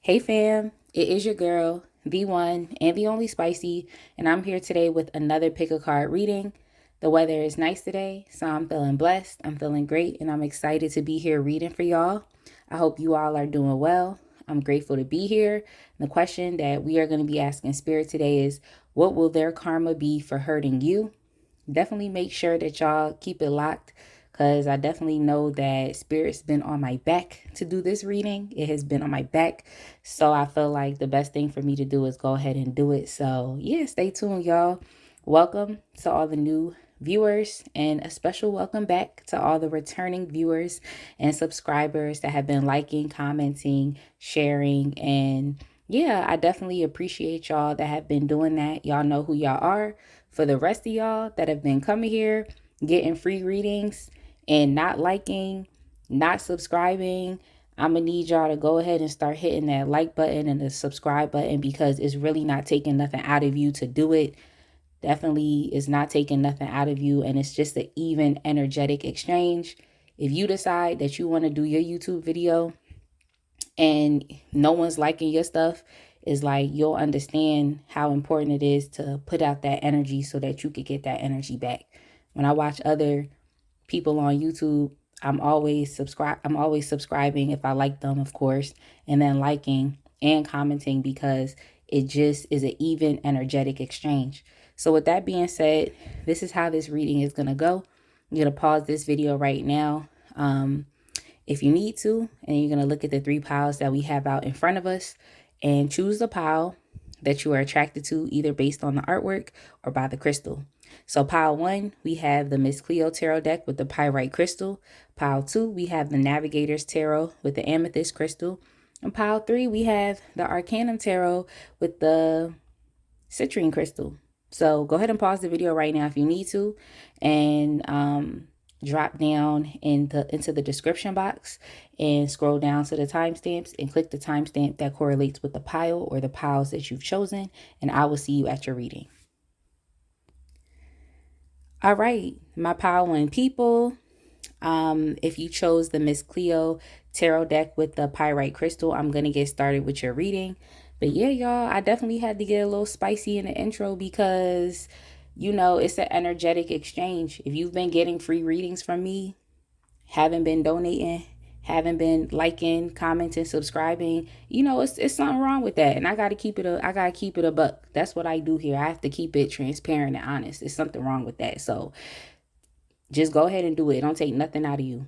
Hey fam, it is your girl, the one and the only Spicy, and I'm here today with another pick a card reading. The weather is nice today, so I'm feeling blessed, I'm feeling great, and I'm excited to be here reading for y'all. I hope you all are doing well. I'm grateful to be here. The question that we are going to be asking Spirit today is, what will their karma be for hurting you? Definitely make sure that y'all keep it locked, because I definitely know that Spirit's been on my back to do this reading. It has been on my back. So I feel like the best thing for me to do is go ahead and do it. So yeah, stay tuned, y'all. Welcome to all the new viewers, and a special welcome back to all the returning viewers and subscribers that have been liking, commenting, sharing, and yeah, I definitely appreciate y'all that have been doing that. Y'all know who y'all are. For the rest of y'all that have been coming here, getting free readings and not liking, not subscribing, I'm going to need y'all to go ahead and start hitting that like button and the subscribe button, because it's really not taking nothing out of you to do it. Definitely is not taking nothing out of you, and it's just an even energetic exchange. If you decide that you want to do your YouTube video and no one's liking your stuff, is like, you'll understand how important it is to put out that energy so that you could get that energy back. When I watch other people on YouTube, I'm always subscribing if I like them, of course, and then liking and commenting, because it just is an even energetic exchange. So with that being said, this is how this reading is going to go. I'm going to pause this video right now. If you need to, and you're going to look at the 3 piles that we have out in front of us and choose the pile that you are attracted to, either based on the artwork or by the crystal. So pile 1, we have the Miss Cleo Tarot deck with the pyrite crystal. Pile 2, we have the Navigator's Tarot with the amethyst crystal. And pile 3, we have the Arcanum Tarot with the citrine crystal. So go ahead and pause the video right now if you need to, and drop down into the description box and scroll down to the timestamps and click the timestamp that correlates with the pile or the piles that you've chosen, and I will see you at your reading. All right, my pile 1 people. If you chose the Miss Cleo Tarot deck with the pyrite crystal, I'm going to get started with your reading. But yeah, y'all, I definitely had to get a little spicy in the intro because, you know, it's an energetic exchange. If you've been getting free readings from me, haven't been donating, haven't been liking, commenting, subscribing, you know, it's something wrong with that. And I gotta keep it a buck. That's what I do here. I have to keep it transparent and honest. There's something wrong with that. So just go ahead and do it. Don't take nothing out of you.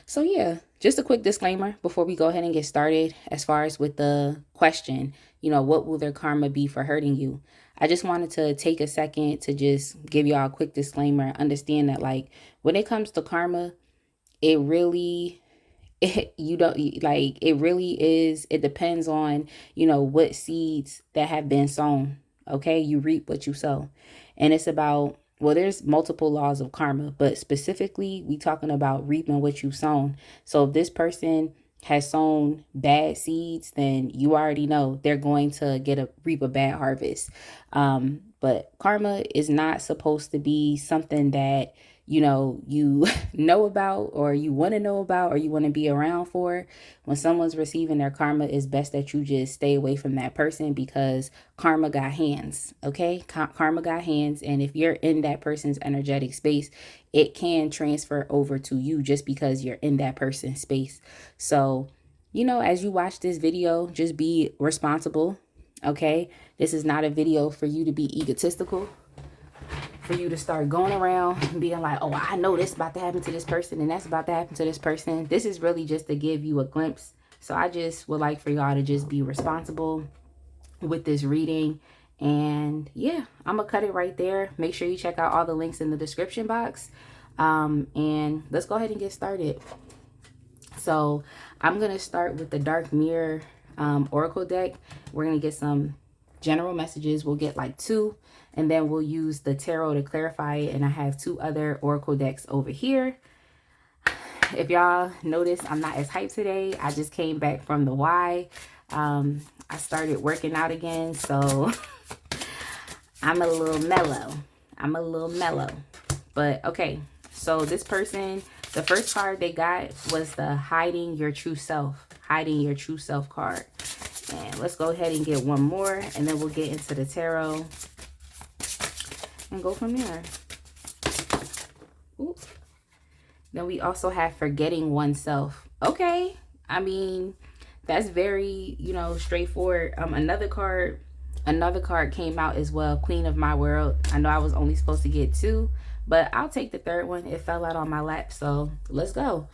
So yeah, just a quick disclaimer before we go ahead and get started. As far as with the question, you know, what will their karma be for hurting you? I just wanted to take a second to just give y'all a quick disclaimer. Understand that, like, when it comes to karma, it really, it really is, it depends on, you know, what seeds that have been sown. Okay, you reap what you sow. And it's about, well, there's multiple laws of karma, but specifically we talking about reaping what you've sown. So if this person has sown bad seeds, then you already know they're going to reap a bad harvest. But karma is not supposed to be something that, you know, you know about, or you want to know about, or you want to be around for. When someone's receiving their karma, it's best that you just stay away from that person, because karma got hands. Okay, karma got hands, and if you're in that person's energetic space, it can transfer over to you just because you're in that person's space. So, you know, as you watch this video, just be responsible. Okay, this is not a video for you to be egotistical, for you to start going around and being like, oh, I know this about to happen to this person and that's about to happen to this person. This is really just to give you a glimpse. So I just would like for y'all to just be responsible with this reading. And yeah, I'm gonna cut it right there. Make sure you check out all the links in the description box. And let's go ahead and get started. So I'm gonna start with the Dark Mirror Oracle deck. We're gonna get some general messages. We'll get like 2, and then we'll use the tarot to clarify it. And I have 2 other oracle decks over here. If y'all notice, I'm not as hyped today. I just came back from the Y. I started working out again, so I'm a little mellow. But okay, so this person The first card they got was the hiding your true self. Hiding your true self card. And let's go ahead and get one more, and then we'll get into the tarot and go from there. Ooh. Then we also have forgetting oneself. Okay. I mean, that's very, you know, straightforward. Another card came out as well, Queen of My World. I know I was only supposed to get two, but I'll take the third one. It fell out on my lap, so let's go.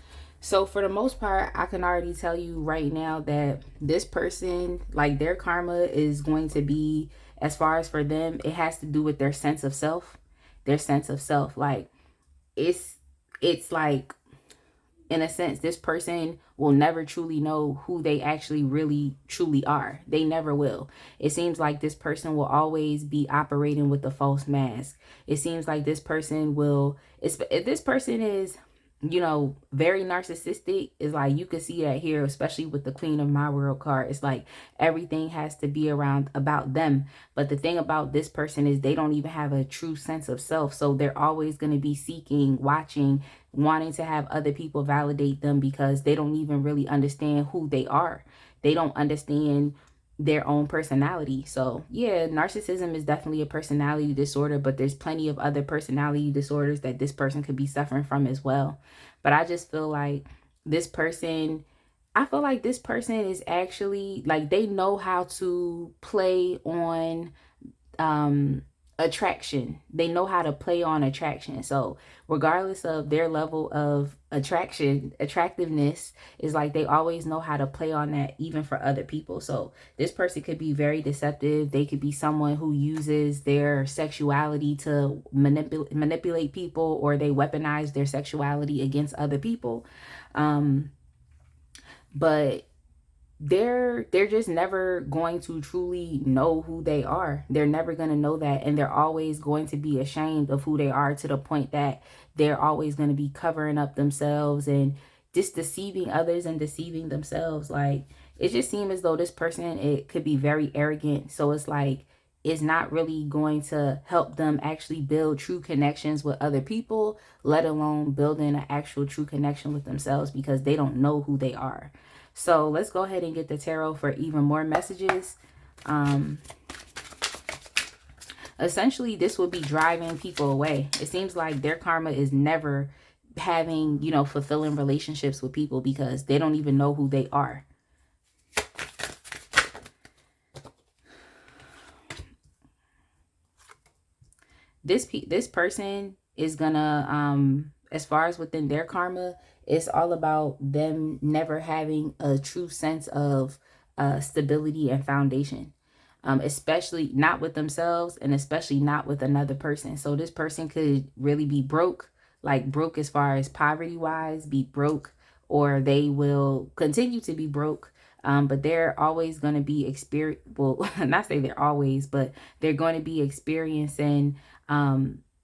So for the most part, I can already tell you right now that this person, like, their karma is going to be, as far as for them, it has to do with their sense of self. Their sense of self. Like, it's like, in a sense, this person will never truly know who they actually really truly are. They never will. It seems like this person will always be operating with a false mask. It seems like this person will, if this person is, you know, very narcissistic, is like, you can see that here, especially with the Queen of My World card. It's like everything has to be around about them. But the thing about this person is they don't even have a true sense of self. So they're always going to be seeking, watching, wanting to have other people validate them, because they don't even really understand who they are. They don't understand their own personality. So yeah, narcissism is definitely a personality disorder, but there's plenty of other personality disorders that this person could be suffering from as well. But I just feel like this person, is actually, like, they know how to play on attraction. They know how to play on attraction. So regardless of their level of attractiveness, is like they always know how to play on that, even for other people. So this person could be very deceptive. They could be someone who uses their sexuality to manipulate people, or they weaponize their sexuality against other people. But they're just never going to truly know who they are. They're never going to know that, and they're always going to be ashamed of who they are, to the point that they're always going to be covering up themselves and just deceiving others and deceiving themselves. Like, it just seems as though this person, it could be very arrogant. So it's like, it's not really going to help them actually build true connections with other people, let alone building an actual true connection with themselves, because they don't know who they are. So let's go ahead and get the tarot for even more messages. Essentially, this will be driving people away. It seems like their karma is never having, you know, fulfilling relationships with people, because they don't even know who they are. This person is gonna, as far as within their karma, it's all about them never having a true sense of stability and foundation, especially not with themselves, and especially not with another person. So this person could really be broke, like broke as far as poverty wise, be broke, or they will continue to be broke. But they're always going to be well, not say they're always, but they're going to be experiencing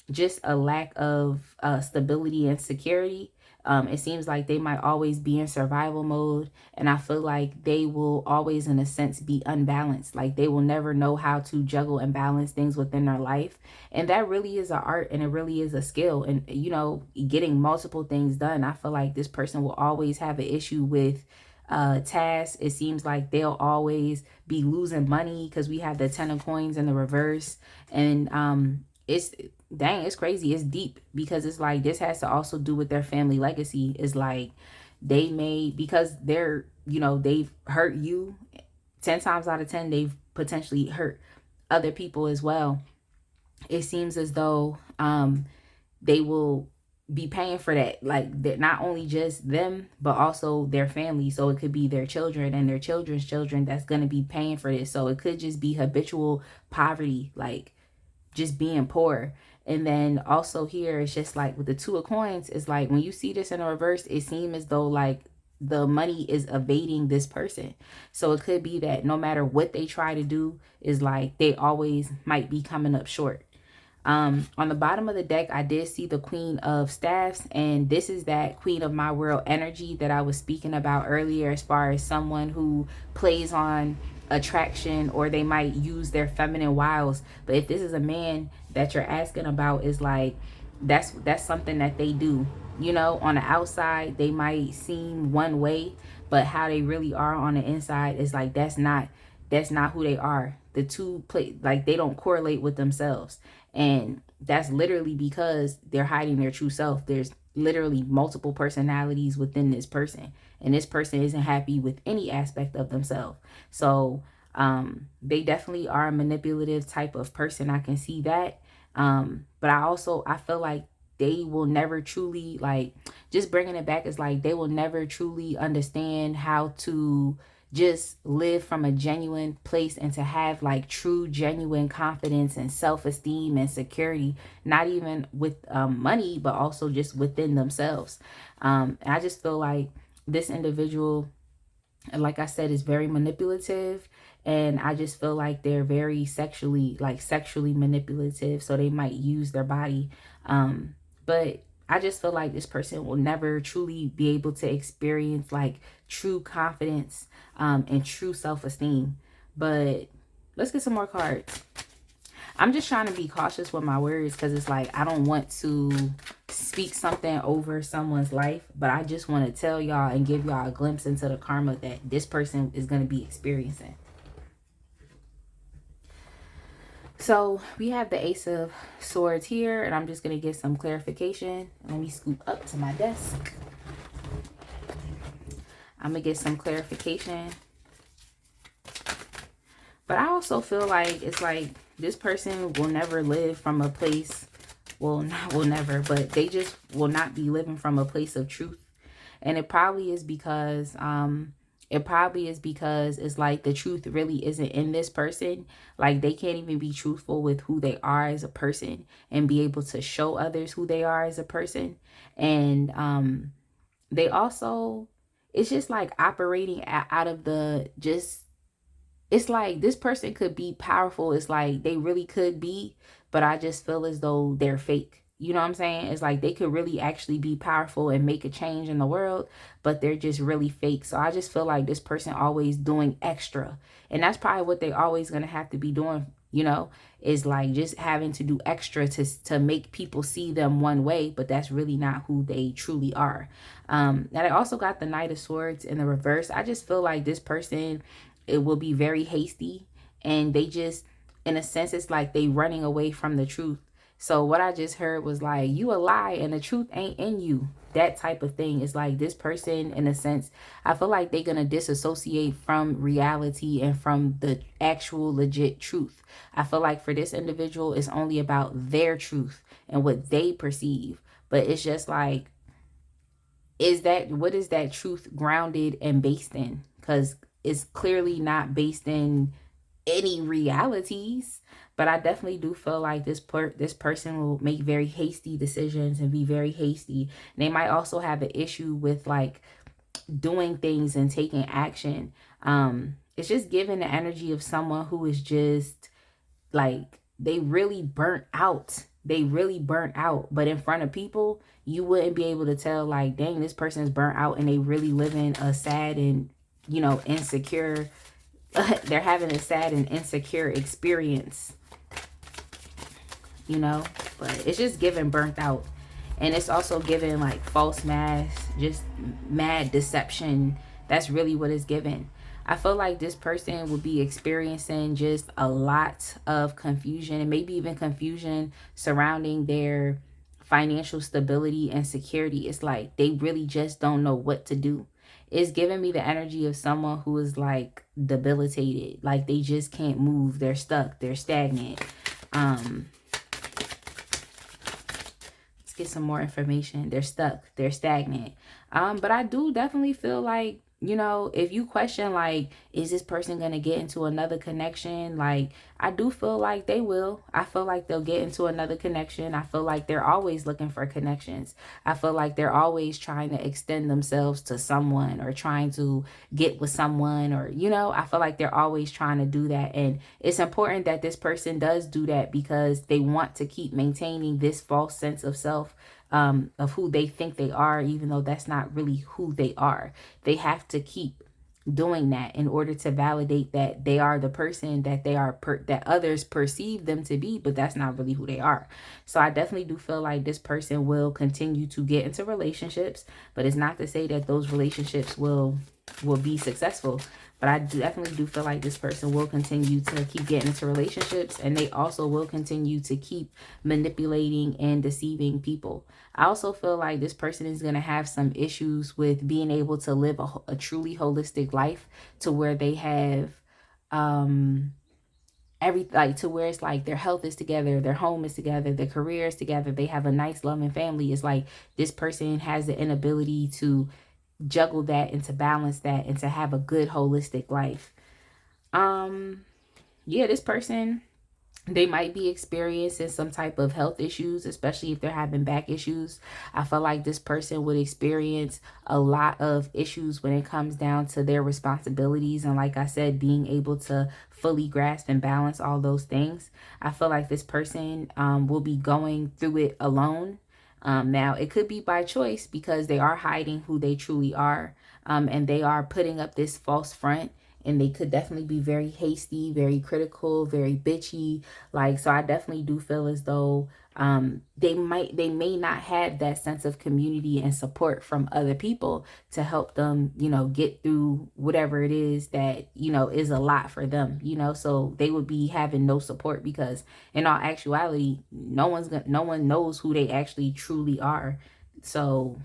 just a lack of stability and security. It seems like they might always be in survival mode, and I feel like they will always, in a sense, be unbalanced. Like, they will never know how to juggle and balance things within their life, and that really is an art, and it really is a skill. And, you know, getting multiple things done, I feel like this person will always have an issue with tasks. It seems like they'll always be losing money, because we have the 10 of coins in the reverse, and it's crazy. It's deep, because it's like, this has to also do with their family legacy. It's like, they may, because they're, you know, they've hurt you 10 times out of 10, they've potentially hurt other people as well. It seems as though they will be paying for that, like, not only just them, but also their family. So it could be their children and their children's children that's going to be paying for this. So it could just be habitual poverty, like just being poor. And then also here, it's just like with the 2 of coins, it's like, when you see this in a reverse, it seems as though like the money is evading this person. So it could be that no matter what they try to do, is like they always might be coming up short. On the bottom of the deck, I did see the Queen of Staffs, and this is that Queen of My World energy that I was speaking about earlier, as far as someone who plays on attraction, or they might use their feminine wiles. But if this is a man that you're asking about, is like, that's something that they do. You know, on the outside they might seem one way, but how they really are on the inside is like that's not who they are. The two play like they don't correlate with themselves. And that's literally because they're hiding their true self. There's literally multiple personalities within this person, and this person isn't happy with any aspect of themselves. So they definitely are a manipulative type of person. I can see that. But I feel like they will never truly, like, just bringing it back is like they will never truly understand how to just live from a genuine place and to have like true genuine confidence and self-esteem and security, not even with money, but also just within themselves. And I just feel like this individual, like I said, is very manipulative, and I just feel like they're very sexually manipulative, so they might use their body. But I just feel like this person will never truly be able to experience like true confidence and true self-esteem. But let's get some more cards. I'm just trying to be cautious with my words because it's like I don't want to speak something over someone's life, but I just want to tell y'all and give y'all a glimpse into the karma that this person is going to be experiencing. So we have the Ace of Swords here, and I'm just going to get some clarification. Let me scoop up to my desk. I'm going to get some clarification. But I also feel like it's like this person will never live from a place, well, not will never, but they just will not be living from a place of truth. And it probably is because it's like the truth really isn't in this person. Like they can't even be truthful with who they are as a person and be able to show others who they are as a person. And they also, it's just like operating out of the just, it's like this person could be powerful. It's like they really could be, but I just feel as though they're fake. You know what I'm saying? It's like they could really actually be powerful and make a change in the world, but they're just really fake. So I just feel like this person always doing extra. And that's probably what they always going to have to be doing, you know, is like just having to do extra to make people see them one way, but that's really not who they truly are. And I also got the Knight of Swords in the reverse. I just feel like this person, it will be very hasty, and they just, in a sense, it's like they running away from the truth. So what I just heard was like, you a lie and the truth ain't in you. That type of thing. Is like this person, in a sense, I feel like they're going to disassociate from reality and from the actual legit truth. I feel like for this individual, it's only about their truth and what they perceive. But it's just like, what is that truth grounded and based in? Because it's clearly not based in any realities. But I definitely do feel like this person will make very hasty decisions and be very hasty. And they might also have an issue with like doing things and taking action. It's just giving the energy of someone who is just like, they really burnt out. They really burnt out. But in front of people, you wouldn't be able to tell like, dang, this person is burnt out and they really living a sad and, you know, insecure. They're having a sad and insecure experience, you know. But it's just giving burnt out. And it's also giving like false mask, just mad deception. That's really what it's giving. I feel like this person will be experiencing just a lot of confusion, and maybe even confusion surrounding their financial stability and security. It's like they really just don't know what to do. It's giving me the energy of someone who is like debilitated, like they just can't move. They're stuck. They're stagnant. Let's get some more information. They're stuck. They're stagnant. But I do definitely feel like, you know, if you question like, is this person going to get into another connection? Like, I do feel like they will. I feel like they'll get into another connection. I feel like they're always looking for connections. I feel like they're always trying to extend themselves to someone or trying to get with someone, or, you know, I feel like they're always trying to do that. And it's important that this person does do that because they want to keep maintaining this false sense of self, of who they think they are, even though that's not really who they are. They have to keep doing that in order to validate that they are the person that they are, that others perceive them to be, but that's not really who they are. So I definitely do feel like this person will continue to get into relationships, but it's not to say that those relationships will be successful. But I definitely do feel like this person will continue to keep getting into relationships, and they also will continue to keep manipulating and deceiving people. I also feel like this person is going to have some issues with being able to live a truly holistic life, to where they have to where it's like their health is together, their home is together, their career is together, they have a nice loving family. It's like this person has the inability to juggle that and to balance that and to have a good holistic life. Yeah, this person, they might be experiencing some type of health issues, especially if they're having back issues. I feel like this person would experience a lot of issues when it comes down to their responsibilities. And like I said, being able to fully grasp and balance all those things. I feel like this person will be going through it alone. Now, it could be by choice because they are hiding who they truly are, and they are putting up this false front. And they could definitely be very hasty, very critical, very bitchy. Like, so I definitely do feel as though they may not have that sense of community and support from other people to help them, get through whatever it is that, is a lot for them, so they would be having no support because in all actuality, no one knows who they actually truly are. So,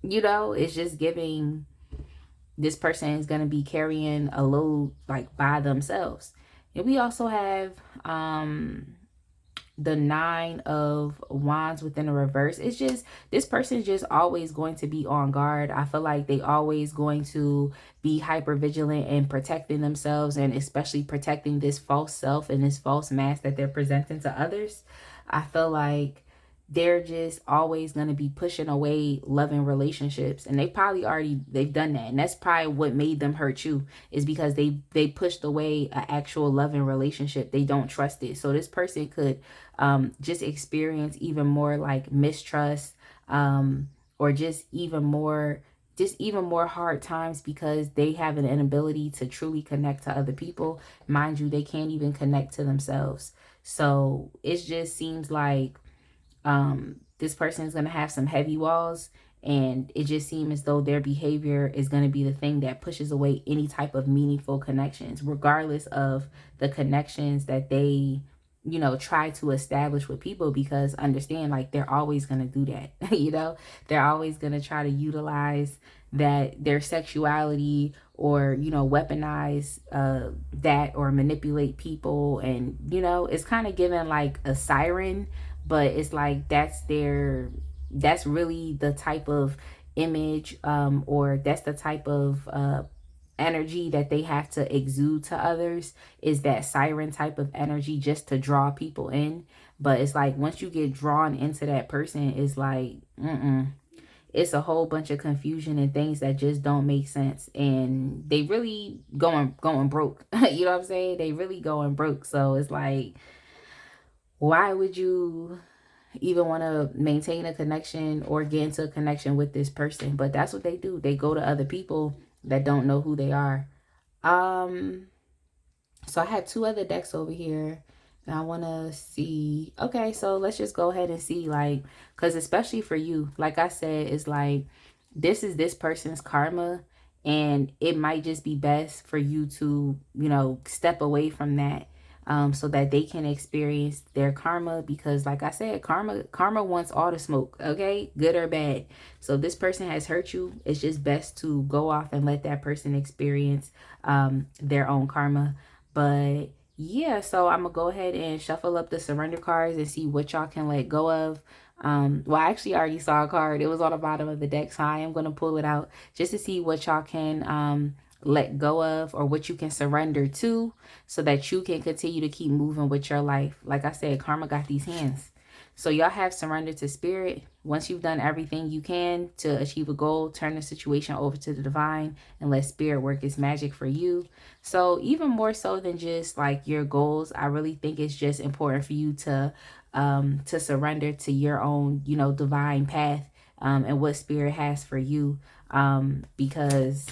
it's just giving this person is going to be carrying a load like by themselves. And we also have the 9 of Wands within the reverse. It's just, this person is just always going to be on guard. I feel like they always going to be hyper vigilant and protecting themselves, and especially protecting this false self and this false mask that they're presenting to others. I feel like they're just always going to be pushing away loving relationships, and they've done that, and that's probably what made them hurt you, is because they pushed away an actual loving relationship. They don't trust it. So this person could just experience even more like mistrust, or just even more hard times because they have an inability to truly connect to other people. Mind you, they can't even connect to themselves. So it just seems like this person is going to have some heavy walls, and it just seems as though their behavior is going to be the thing that pushes away any type of meaningful connections, regardless of the connections that they try to establish with people. Because understand, like, they're always going to do that. They're always going to try to utilize that, their sexuality, or weaponize that, or manipulate people. And it's kind of given like a siren, but it's like that's really the type of image, or that's the type of energy that they have to exude to others, is that siren type of energy, just to draw people in. But it's like once you get drawn into that person, it's like it's a whole bunch of confusion and things that just don't make sense, and they really going broke. You know what I'm saying? They really going broke. So it's like, why would you even want to maintain a connection or get into a connection with this person? But that's what they do. They go to other people that don't know who they are. So I had 2 other decks over here, and I want to see. Okay, so let's just go ahead and see, like, because especially for you, like I said, it's like this is this person's karma, and it might just be best for you to step away from that, so that they can experience their karma. Because like I said, karma wants all the smoke, okay, good or bad. So this person has hurt you. It's just best to go off and let that person experience their own karma. But yeah, so I'm gonna go ahead and shuffle up the surrender cards and see what y'all can let go of. Well, I actually already saw a card. It was on the bottom of the deck, so I am gonna pull it out just to see what y'all can let go of, or what you can surrender to, so that you can continue to keep moving with your life. Like I said, karma got these hands. So y'all have surrendered to spirit. Once you've done everything you can to achieve a goal, turn the situation over to the divine and let spirit work its magic for you. So even more so than just like your goals, I really think it's just important for you to surrender to your own, divine path, and what spirit has for you. Because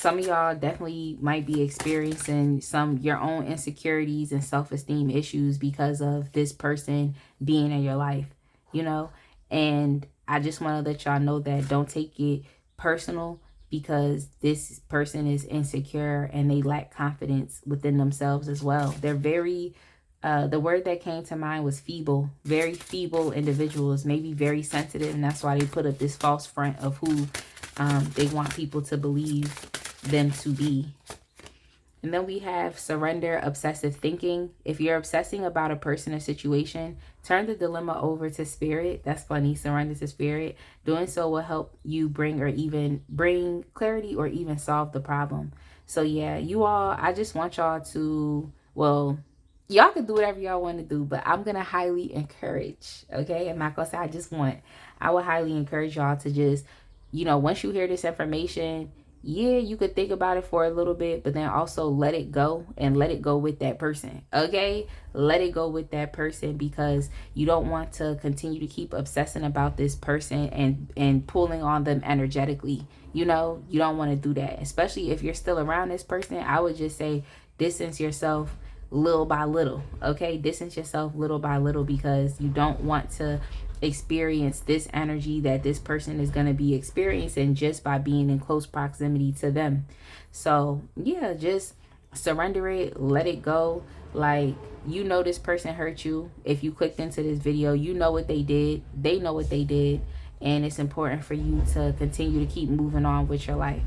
some of y'all definitely might be experiencing your own insecurities and self-esteem issues because of this person being in your life, you know. And I just want to let y'all know that don't take it personal, because this person is insecure and they lack confidence within themselves as well. They're very the word that came to mind was feeble, very feeble individuals, maybe very sensitive, and that's why they put up this false front of who they want people to believe them to be. And then we have surrender obsessive thinking. If you're obsessing about a person or situation, turn the dilemma over to spirit. That's funny, surrender to spirit. Doing so will help you bring clarity or even solve the problem. So yeah, you all, I just want y'all to, well, y'all can do whatever y'all want to do, but I'm going to highly encourage, okay? I'm not going to say I would highly encourage y'all to just, once you hear this information, yeah, you could think about it for a little bit, but then also let it go, and let it go with that person, okay? Let it go with that person, because you don't want to continue to keep obsessing about this person and pulling on them energetically. You don't want to do that, especially if you're still around this person. I would just say distance yourself little by little, okay? Distance yourself little by little, because you don't want to experience this energy that this person is going to be experiencing just by being in close proximity to them. So yeah, just surrender it, let it go. Like, this person hurt you. If you clicked into this video, you know what they did, they know what they did, and it's important for you to continue to keep moving on with your life.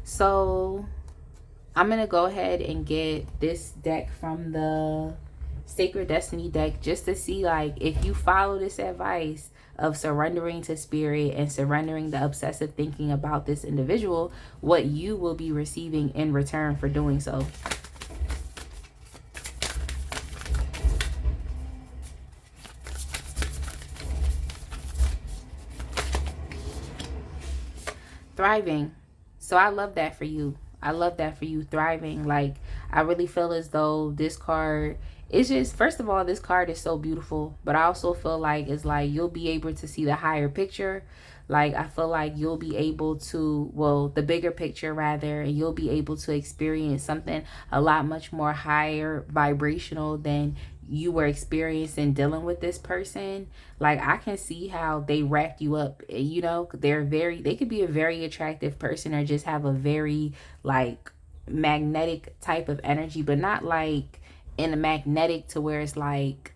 So I'm going to go ahead and get this deck from the Sacred Destiny deck, just to see, like, if you follow this advice of surrendering to spirit and surrendering the obsessive thinking about this individual, what you will be receiving in return for doing so. Thriving. So I love that for you. I love that for you, thriving. Like, I really feel as though this card, it's just, first of all, this card is so beautiful, but I also feel like it's like you'll be able to see the higher picture. Like, I feel like you'll be able to, well, the bigger picture rather, and you'll be able to experience something a lot much more higher vibrational than you were experiencing dealing with this person. Like, I can see how they rack you up. They could be a very attractive person, or just have a very, like, magnetic type of energy, but not like in a magnetic to where it's like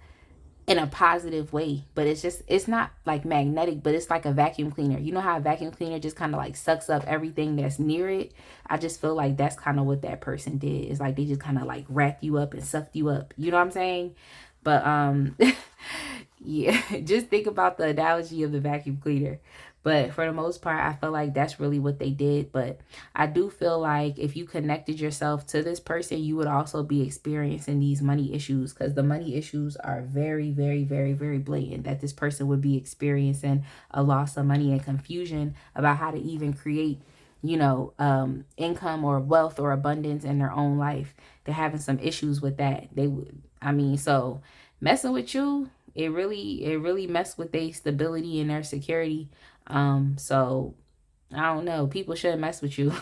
in a positive way, but it's not like magnetic, but it's like a vacuum cleaner. You know how a vacuum cleaner just kind of like sucks up everything that's near it? I just feel like that's kind of what that person did. It's like they just kind of like wrapped you up and sucked you up. You know what I'm saying? But yeah, just think about the analogy of the vacuum cleaner. But for the most part, I feel like that's really what they did. But I do feel like if you connected yourself to this person, you would also be experiencing these money issues, because the money issues are very, very, very, very blatant, that this person would be experiencing a loss of money and confusion about how to even create, income or wealth or abundance in their own life. They're having some issues with that. So messing with you, it really messed with their stability and their security. So I don't know, people shouldn't mess with you.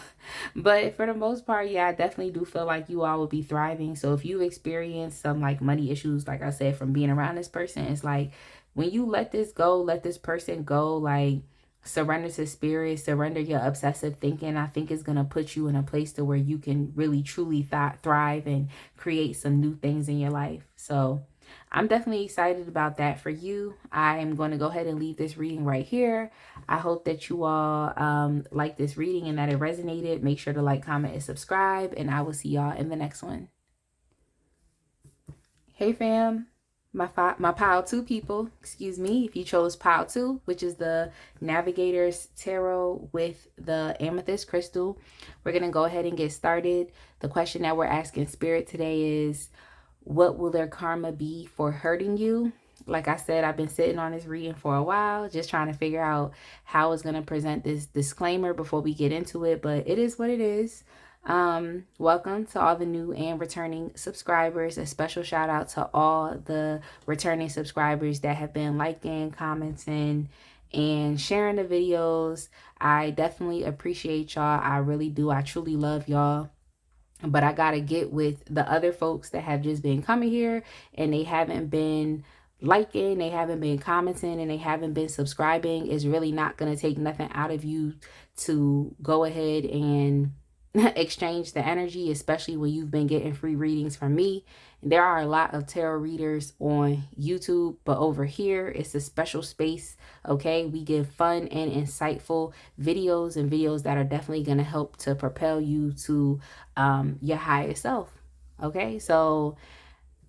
But for the most part, yeah, I definitely do feel like you all will be thriving. So if you experience some like money issues, like I said, from being around this person, it's like when you let this go, let this person go, like, surrender to spirit, surrender your obsessive thinking, I think it's going to put you in a place to where you can really truly thrive and create some new things in your life. So I'm definitely excited about that for you. I'm going to go ahead and leave this reading right here. I hope that you all like this reading and that it resonated. Make sure to like, comment, and subscribe, and I will see y'all in the next one. Hey fam, my pile 2 people, excuse me, if you chose pile 2, which is the Navigator's Tarot with the amethyst crystal, we're going to go ahead and get started. The question that we're asking spirit today is, what will their karma be for hurting you? Like I said, I've been sitting on this reading for a while, just trying to figure out how it's going to present this disclaimer before we get into it, but it is what it is. Welcome to all the new and returning subscribers. A special shout out to all the returning subscribers that have been liking, commenting, and sharing the videos. I definitely appreciate y'all. I really do. I truly love y'all. But I gotta get with the other folks that have just been coming here and they haven't been liking, they haven't been commenting, and they haven't been subscribing. It's really not gonna take nothing out of you to go ahead and exchange the energy, especially when you've been getting free readings from me. There are a lot of tarot readers on YouTube, but over here it's a special space. Okay, we give fun and insightful videos, and videos that are definitely going to help to propel you to your higher self. Okay, so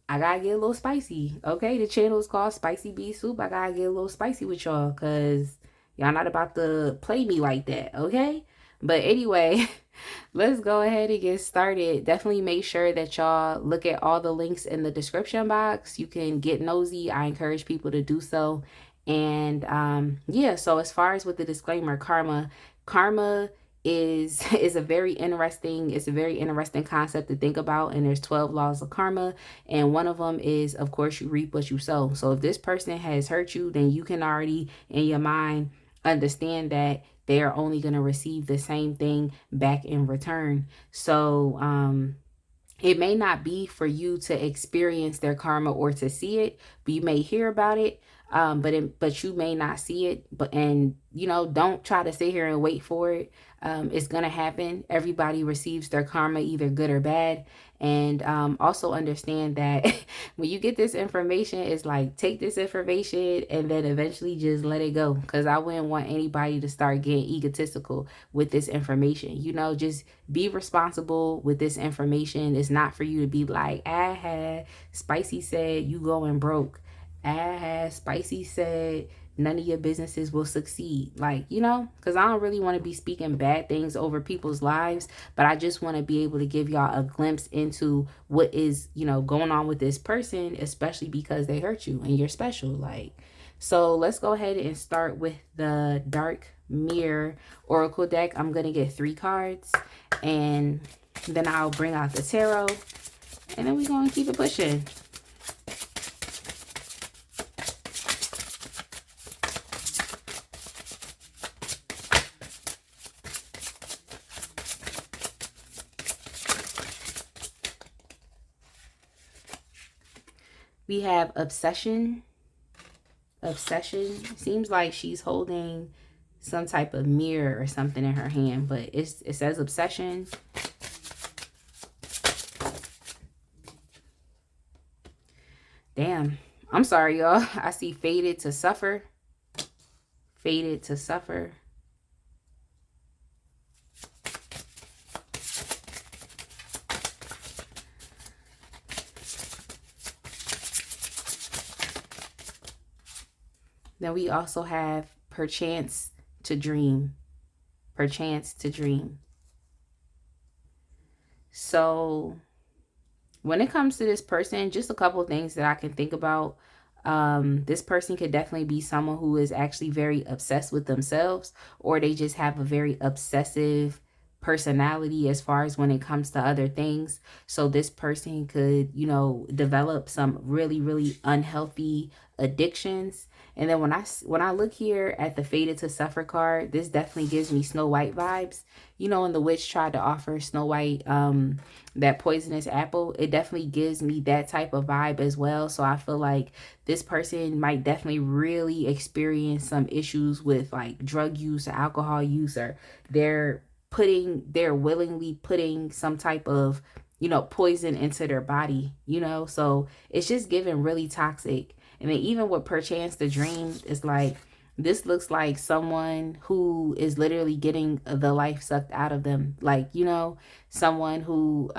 I gotta get a little spicy. Okay, the channel is called Spicy Bee Soup. I gotta get a little spicy with y'all because y'all not about to play me like that. Okay, but anyway, let's go ahead and get started. Definitely make sure that y'all look at all the links in the description box. You can get nosy. I encourage people to do so. And yeah, so as far as with the disclaimer, karma is a very interesting concept to think about. And there's 12 laws of karma, and one of them is, of course, you reap what you sow. So if this person has hurt you, then you can already in your mind understand that they are only going to receive the same thing back in return. So it may not be for you to experience their karma or to see it, but you may hear about it, but you may not see it. And don't try to sit here and wait for it. It's gonna happen. Everybody receives their karma, either good or bad. And also understand that when you get this information, it's like, take this information and then eventually just let it go, because I wouldn't want anybody to start getting egotistical with this information. Just be responsible with this information. It's not for you to be like, Spicy said you going broke. Spicy said none of your businesses will succeed. Because I don't really want to be speaking bad things over people's lives, but I just want to be able to give y'all a glimpse into what is, going on with this person, especially because they hurt you and you're special. So let's go ahead and start with the Dark Mirror Oracle deck. I'm going to get 3 cards, and then I'll bring out the tarot, and then we're going to keep it pushing. We have obsession. Seems like she's holding some type of mirror or something in her hand, but it says obsession. Damn, I'm sorry, y'all. I see fated to suffer. Fated to suffer. Then we also have perchance to dream. Perchance to dream. So when it comes to this person, just a couple of things that I can think about. This person could definitely be someone who is actually very obsessed with themselves, or they just have a very obsessive personality as far as when it comes to other things. So this person could, develop some really, really unhealthy addictions. And then when I look here at the Fated to Suffer card, this definitely gives me Snow White vibes. When the witch tried to offer Snow White that poisonous apple, it definitely gives me that type of vibe as well. So I feel like this person might definitely really experience some issues with like drug use or alcohol use, or they're willingly putting some type of poison into their body, so it's just giving really toxic. And then even with perchance the dream, it's like, this looks like someone who is literally getting the life sucked out of them. Someone who,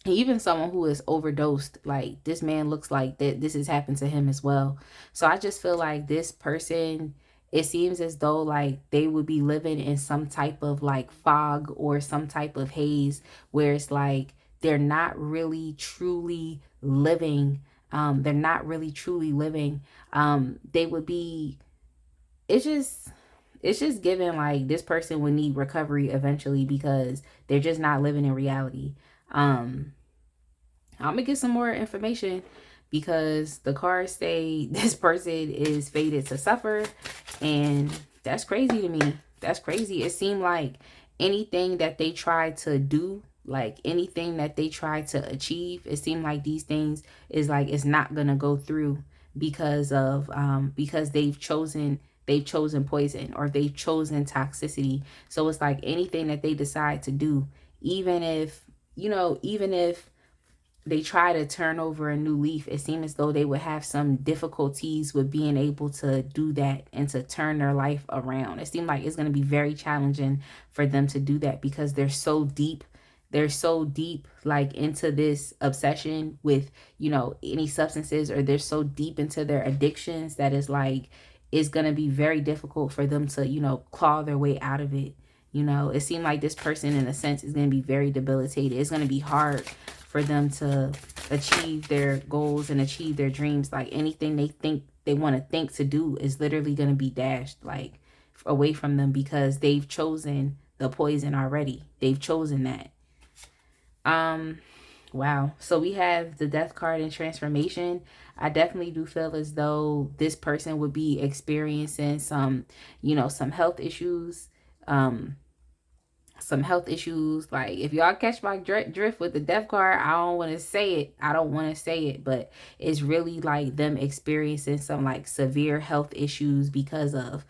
even someone who is overdosed. Like, this man looks like that this has happened to him as well. So I just feel like this person, it seems as though like they would be living in some type of like fog or some type of haze, where it's like they're not really truly living. They're not really truly living. They would be, it's just given like this person would need recovery eventually, because they're just not living in reality. I'm gonna get some more information because the cards say this person is fated to suffer, and that's crazy to me. That's crazy. It seemed like anything that they tried to do, like anything that they tried to achieve, it seemed like these things is like it's not gonna go through because they've chosen poison, or they've chosen toxicity. So it's like anything that they decide to do, even if even if they try to turn over a new leaf, it seems as though they would have some difficulties with being able to do that and to turn their life around. It seems like it's going to be very challenging for them to do that, because they're so deep. They're so deep, like, into this obsession with, any substances, or they're so deep into their addictions that is like, it's going to be very difficult for them to, claw their way out of it. It seemed like this person, in a sense, is going to be very debilitated. It's going to be hard for them to achieve their goals and achieve their dreams. Like, anything they think they want to think to do is literally going to be dashed, like, away from them, because they've chosen the poison already. They've chosen that. Wow. So we have the death card in transformation. I definitely do feel as though this person would be experiencing some health issues. Some health issues. Like, if y'all catch my drift with the death card, I don't want to say it, but it's really like them experiencing some like severe health issues because of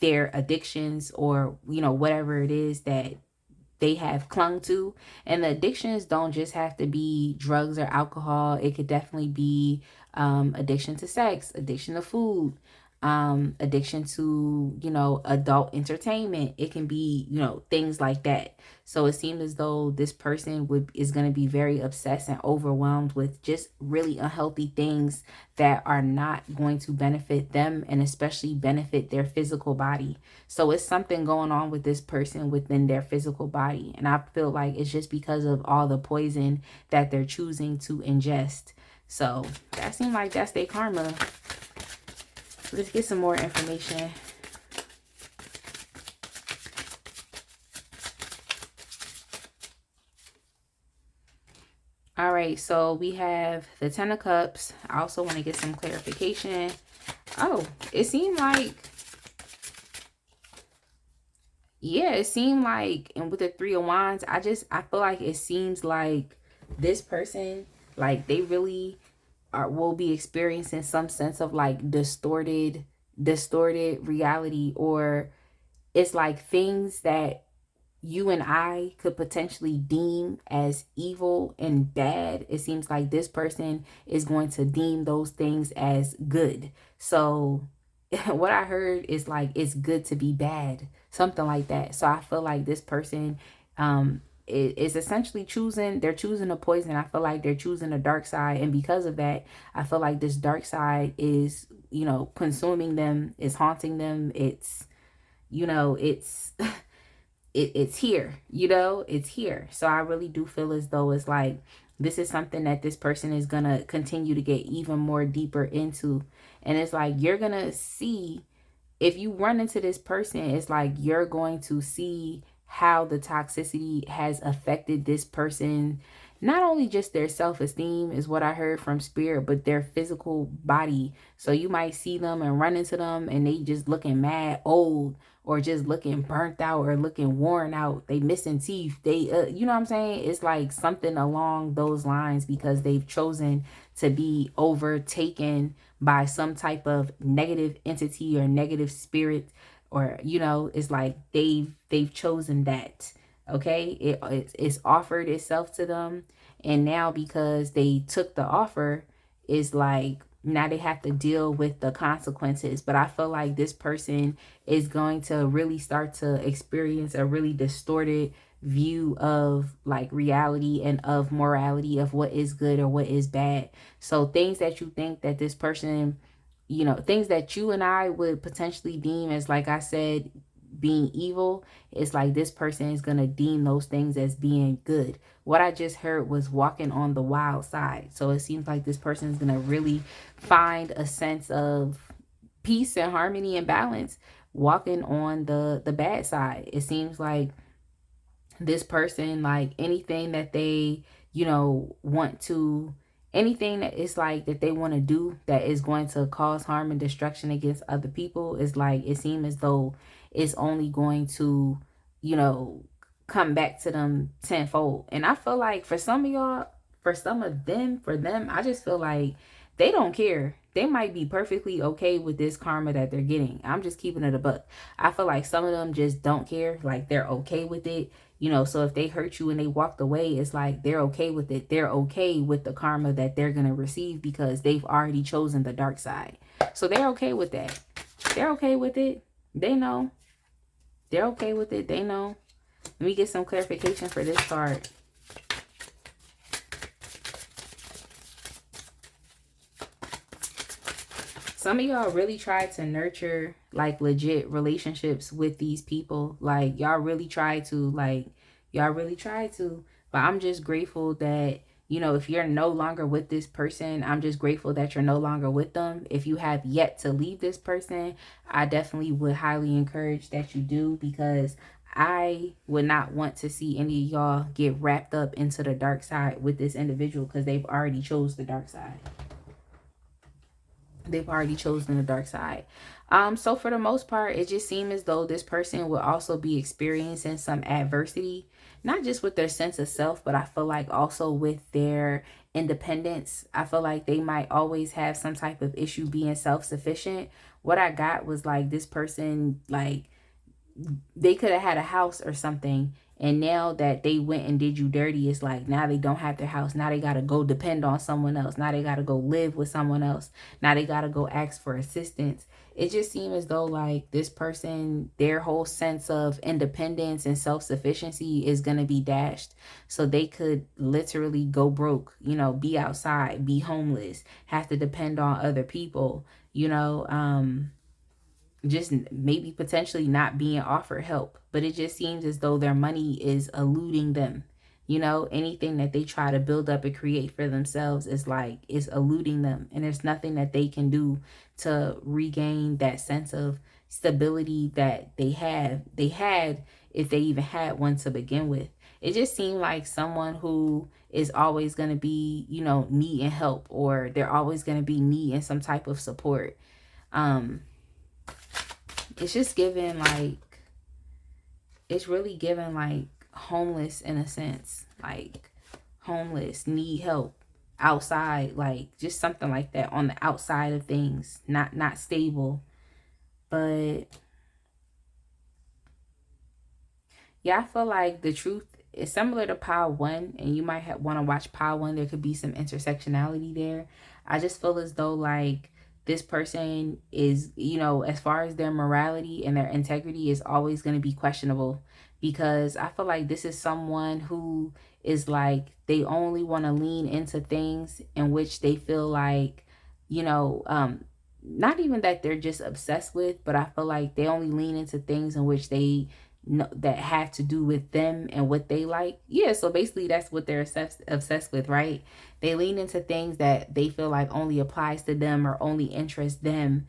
their addictions, or whatever it is that they have clung to. And the addictions don't just have to be drugs or alcohol. It could definitely be addiction to sex, addiction to food, addiction to adult entertainment. It can be things like that. So it seems as though this person is going to be very obsessed and overwhelmed with just really unhealthy things that are not going to benefit them, and especially benefit their physical body. So it's something going on with this person within their physical body, and I feel like it's just because of all the poison that they're choosing to ingest. So that seems like that's their karma. Let's get some more information. All right, so we have the Ten of Cups. I also want to get some clarification. Oh, it seemed like, yeah, it seemed like, and with the Three of Wands, I feel like it seems like this person, like, they really will be experiencing some sense of like distorted reality, or it's like things that you and I could potentially deem as evil and bad. It seems like this person is going to deem those things as good. So what I heard is like, it's good to be bad, something like that. So I feel like this person is essentially they're choosing a poison. I feel like they're choosing a dark side, and because of that, I feel like this dark side is consuming them, is haunting them. It's it's it's here, it's here. So I really do feel as though it's like, this is something that this person is going to continue to get even more deeper into. And it's like, you're going to see, if you run into this person, it's like you're going to see how the toxicity has affected this person. Not only just their self-esteem is what I heard from spirit, but their physical body. So you might see them and run into them and they just looking mad old, or just looking burnt out, or looking worn out. They missing teeth. They, you know what I'm saying? It's like something along those lines, because they've chosen to be overtaken by some type of negative entity or negative spirit, or it's like they've chosen that. Okay, it's offered itself to them, and now because they took the offer, it's like now they have to deal with the consequences. But I feel like this person is going to really start to experience a really distorted view of like reality and of morality, of what is good or what is bad. So things that you think that this person, things that you and I would potentially deem as, like I said, being evil, it's like this person is going to deem those things as being good. What I just heard was walking on the wild side. So it seems like this person is going to really find a sense of peace and harmony and balance walking on the bad side. It seems like this person, like anything that they want to anything that is like that they want to do that is going to cause harm and destruction against other people is like, it seems as though it's only going to, you know, come back to them tenfold. And I feel like for some of y'all, for them, I just feel like they don't care. They might be perfectly okay with this karma that they're getting. I'm just keeping it a buck. I feel like some of them just don't care. Like, they're okay with it. You know, so if they hurt you and they walked away, it's like they're okay with it. They're okay with the karma that they're going to receive because they've already chosen the dark side. So they're okay with that. They're okay with it. They know. They're okay with it. They know. Let me get some clarification for this card. Some of y'all really tried to nurture like legit relationships with these people. Like, y'all really tried to, but I'm just grateful that, you know, if you're no longer with this person, I'm just grateful that you're no longer with them. If you have yet to leave this person, I definitely would highly encourage that you do, because I would not want to see any of y'all get wrapped up into the dark side with this individual, because they've already chose the dark side. They've already chosen the dark side. So for the most part, it just seems as though this person will also be experiencing some adversity, not just with their sense of self, but I feel like also with their independence. I feel like they might always have some type of issue being self-sufficient. What I got was like this person, like, they could have had a house or something, and now that they went and did you dirty, it's like now they don't have their house. Now they got to go depend on someone else. Now they got to go live with someone else. Now they got to go ask for assistance. It just seems as though like this person, their whole sense of independence and self-sufficiency is going to be dashed. So they could literally go broke, you know, be outside, be homeless, have to depend on other people, you know, just maybe potentially not being offered help. But it just seems as though their money is eluding them. You know, anything that they try to build up and create for themselves is like, it's eluding them. And there's nothing that they can do to regain that sense of stability that they had if they even had one to begin with. It just seemed like someone who is always going to be, you know, needing help, or they're always going to be needing some type of support. It's just giving like, it's really giving like homeless in a sense, like homeless, need help outside, like just something like that on the outside of things, not stable. But yeah, I feel like the truth is similar to Pile 1, and you might want to watch Pile 1. There could be some intersectionality there. I just feel as though like this person is, you know, as far as their morality and their integrity is always going to be questionable, because I feel like this is someone who is like, they only want to lean into things in which they feel like, you know, not even that they're just obsessed with, but I feel like they only lean into things in which they know that have to do with them and what they like. Yeah, so basically that's what they're obsessed with, right? They lean into things that they feel like only applies to them or only interest them.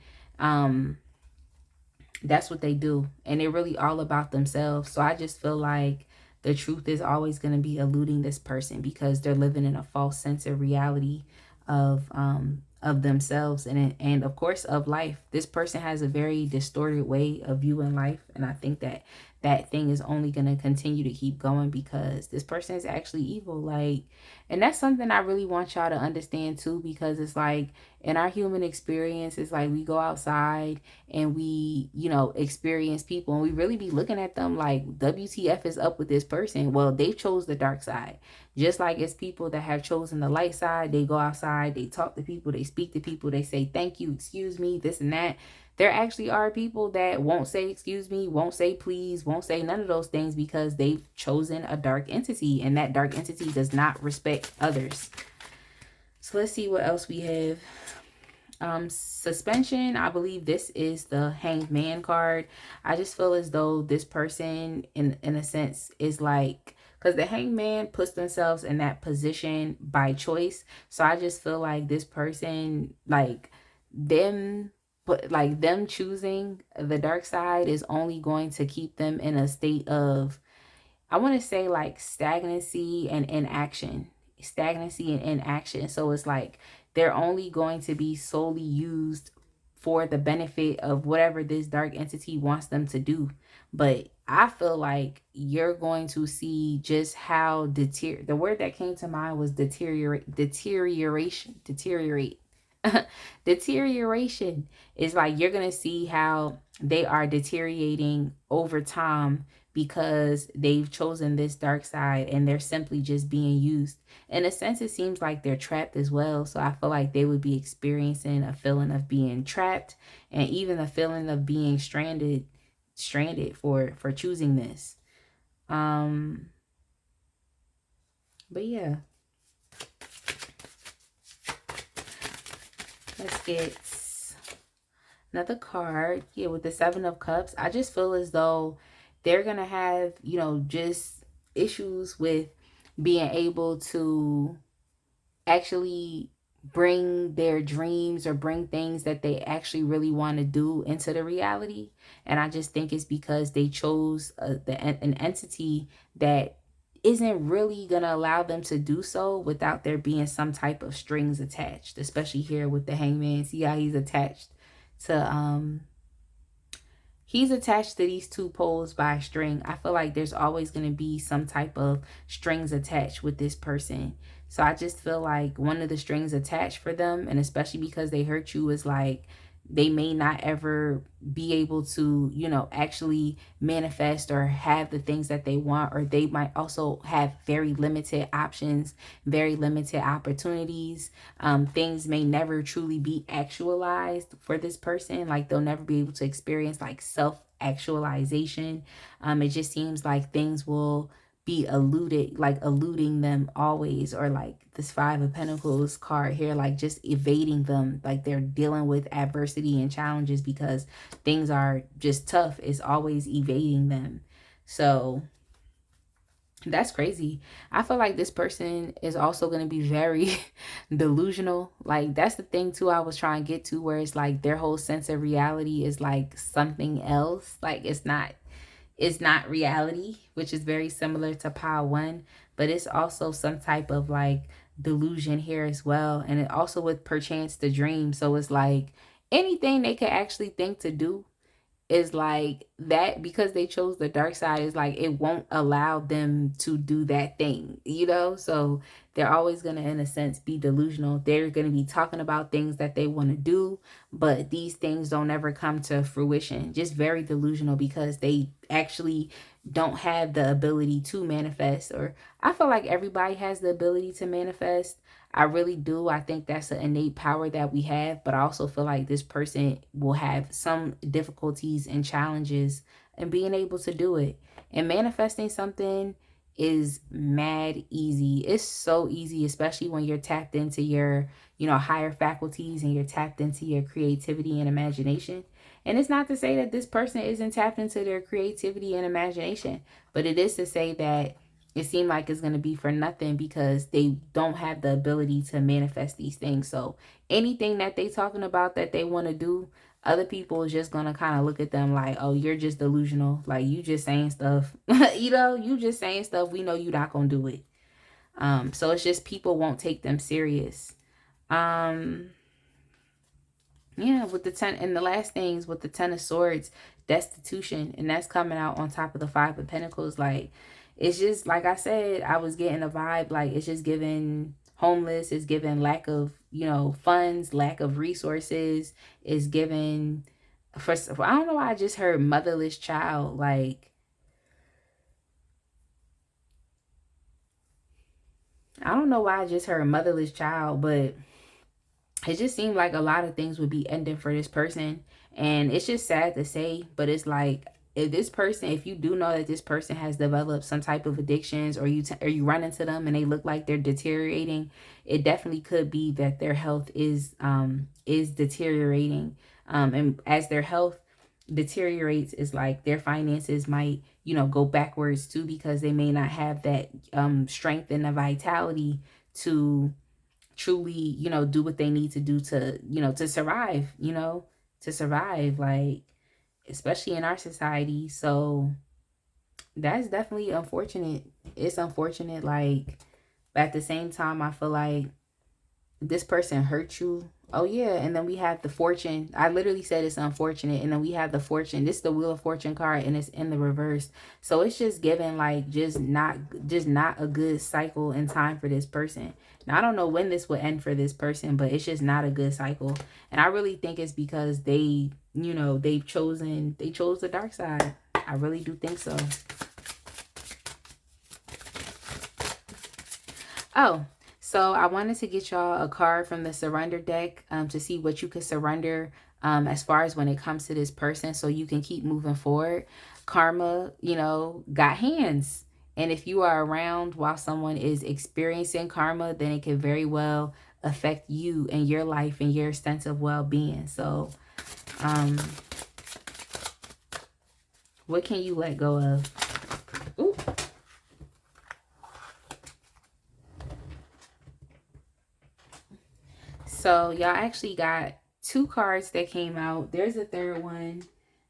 That's what they do, and they're really all about themselves. So I just feel like the truth is always going to be eluding this person, because they're living in a false sense of reality of themselves and of course of life. This person has a very distorted way of viewing life, and I think that that thing is only going to continue to keep going, because this person is actually evil. Like, and that's something I really want y'all to understand too, because it's like in our human experience, it's like we go outside and we, you know, experience people, and we really be looking at them like, WTF is up with this person? Well, they chose the dark side. Just like it's people that have chosen the light side. They go outside, they talk to people, they speak to people, they say thank you, excuse me, this and that. There actually are people that won't say excuse me, won't say please, won't say none of those things, because they've chosen a dark entity, and that dark entity does not respect others. So let's see what else we have. Suspension. I believe this is the Hanged Man card. I just feel as though this person in a sense is like, because the Hanged Man puts themselves in that position by choice. So I just feel like this person, like them, but like them choosing the dark side is only going to keep them in a state of, I want to say like stagnancy and inaction. stagnancy and inaction. So it's like they're only going to be solely used for the benefit of whatever this dark entity wants them to do. But I feel like you're going to see just how the word that came to mind was deteriorate. Deterioration is like you're going to see how they are deteriorating over time because they've chosen this dark side and they're simply just being used. In a sense, it seems like they're trapped as well. So I feel like they would be experiencing a feeling of being trapped and even a feeling of being stranded for choosing this. But yeah, let's get another card. Yeah, with the Seven of Cups, I just feel as though they're gonna have, you know, just issues with being able to actually bring their dreams or bring things that they actually really want to do into the reality. And I just think it's because they chose an entity that isn't really going to allow them to do so without there being some type of strings attached, especially here with the Hangman. See how he's attached to he's attached to these two poles by a string. I feel like there's always going to be some type of strings attached with this person. So I just feel like one of the strings attached for them, and especially because they hurt you, is like they may not ever be able to, you know, actually manifest or have the things that they want, or they might also have very limited options, very limited opportunities. Things may never truly be actualized for this person. Like they'll never be able to experience like self-actualization. It just seems like things will be eluding them always, or like this Five of Pentacles card here, like just evading them, like they're dealing with adversity and challenges because things are just tough. It's always evading them. So that's crazy. I feel like this person is also going to be very delusional. Like that's the thing too I was trying to get to, where it's like their whole sense of reality is like something else. Like it's not reality, which is very similar to pile one, but it's also some type of like delusion here as well. And it also with perchance the dream. So it's like anything they could actually think to do is like that, because they chose the dark side, is like it won't allow them to do that thing, you know. So they're always going to, in a sense, be delusional. They're going to be talking about things that they want to do, but these things don't ever come to fruition. Just very delusional because they actually don't have the ability to manifest. Or I feel like everybody has the ability to manifest. I really do. I think that's an innate power that we have, but I also feel like this person will have some difficulties and challenges in being able to do it. And manifesting something is mad easy. It's so easy, especially when you're tapped into your, you know, higher faculties and you're tapped into your creativity and imagination. And it's not to say that this person isn't tapped into their creativity and imagination, but it is to say that it seemed like it's going to be for nothing because they don't have the ability to manifest these things. So anything that they talking about that they want to do, other people is just going to kind of look at them like, oh, you're just delusional. Like you just saying stuff, you know, you just saying stuff. We know you're not going to do it. So it's just people won't take them serious. Yeah, with the 10, and the last things with the 10 of Swords, destitution, and that's coming out on top of the Five of Pentacles. Like, it's just, like I said, I was getting a vibe, like, it's just giving homeless, it's giving lack of, you know, funds, lack of resources, it's giving, first of all, I don't know why I just heard motherless child, like, I don't know why I just heard motherless child, but it just seemed like a lot of things would be ending for this person. And it's just sad to say, but it's like, if this person, if you do know that this person has developed some type of addictions, or you run into them and they look like they're deteriorating, it definitely could be that their health is deteriorating. And as their health deteriorates, it's like their finances might, you know, go backwards too, because they may not have that strength and the vitality to truly, you know, do what they need to do to, you know, to survive, you know, to survive, like, especially in our society. So that's definitely unfortunate. It's unfortunate. Like, But at the same time, I feel like this person hurt you. Oh yeah, and then we have the fortune. I literally said it's unfortunate, and then we have the fortune. This is the Wheel of Fortune card, and it's in the reverse. So it's just giving like just not a good cycle and time for this person. Now I don't know when this will end for this person, but it's just not a good cycle. And I really think it's because they, they chose the dark side. I really do think so. Oh, so I wanted to get y'all a card from the surrender deck to see what you could surrender as far as when it comes to this person so you can keep moving forward. Karma, got hands. And if you are around while someone is experiencing karma, then it can very well affect you and your life and your sense of well-being. So what can you let go of? Ooh. So y'all actually got two cards that came out. There's a third one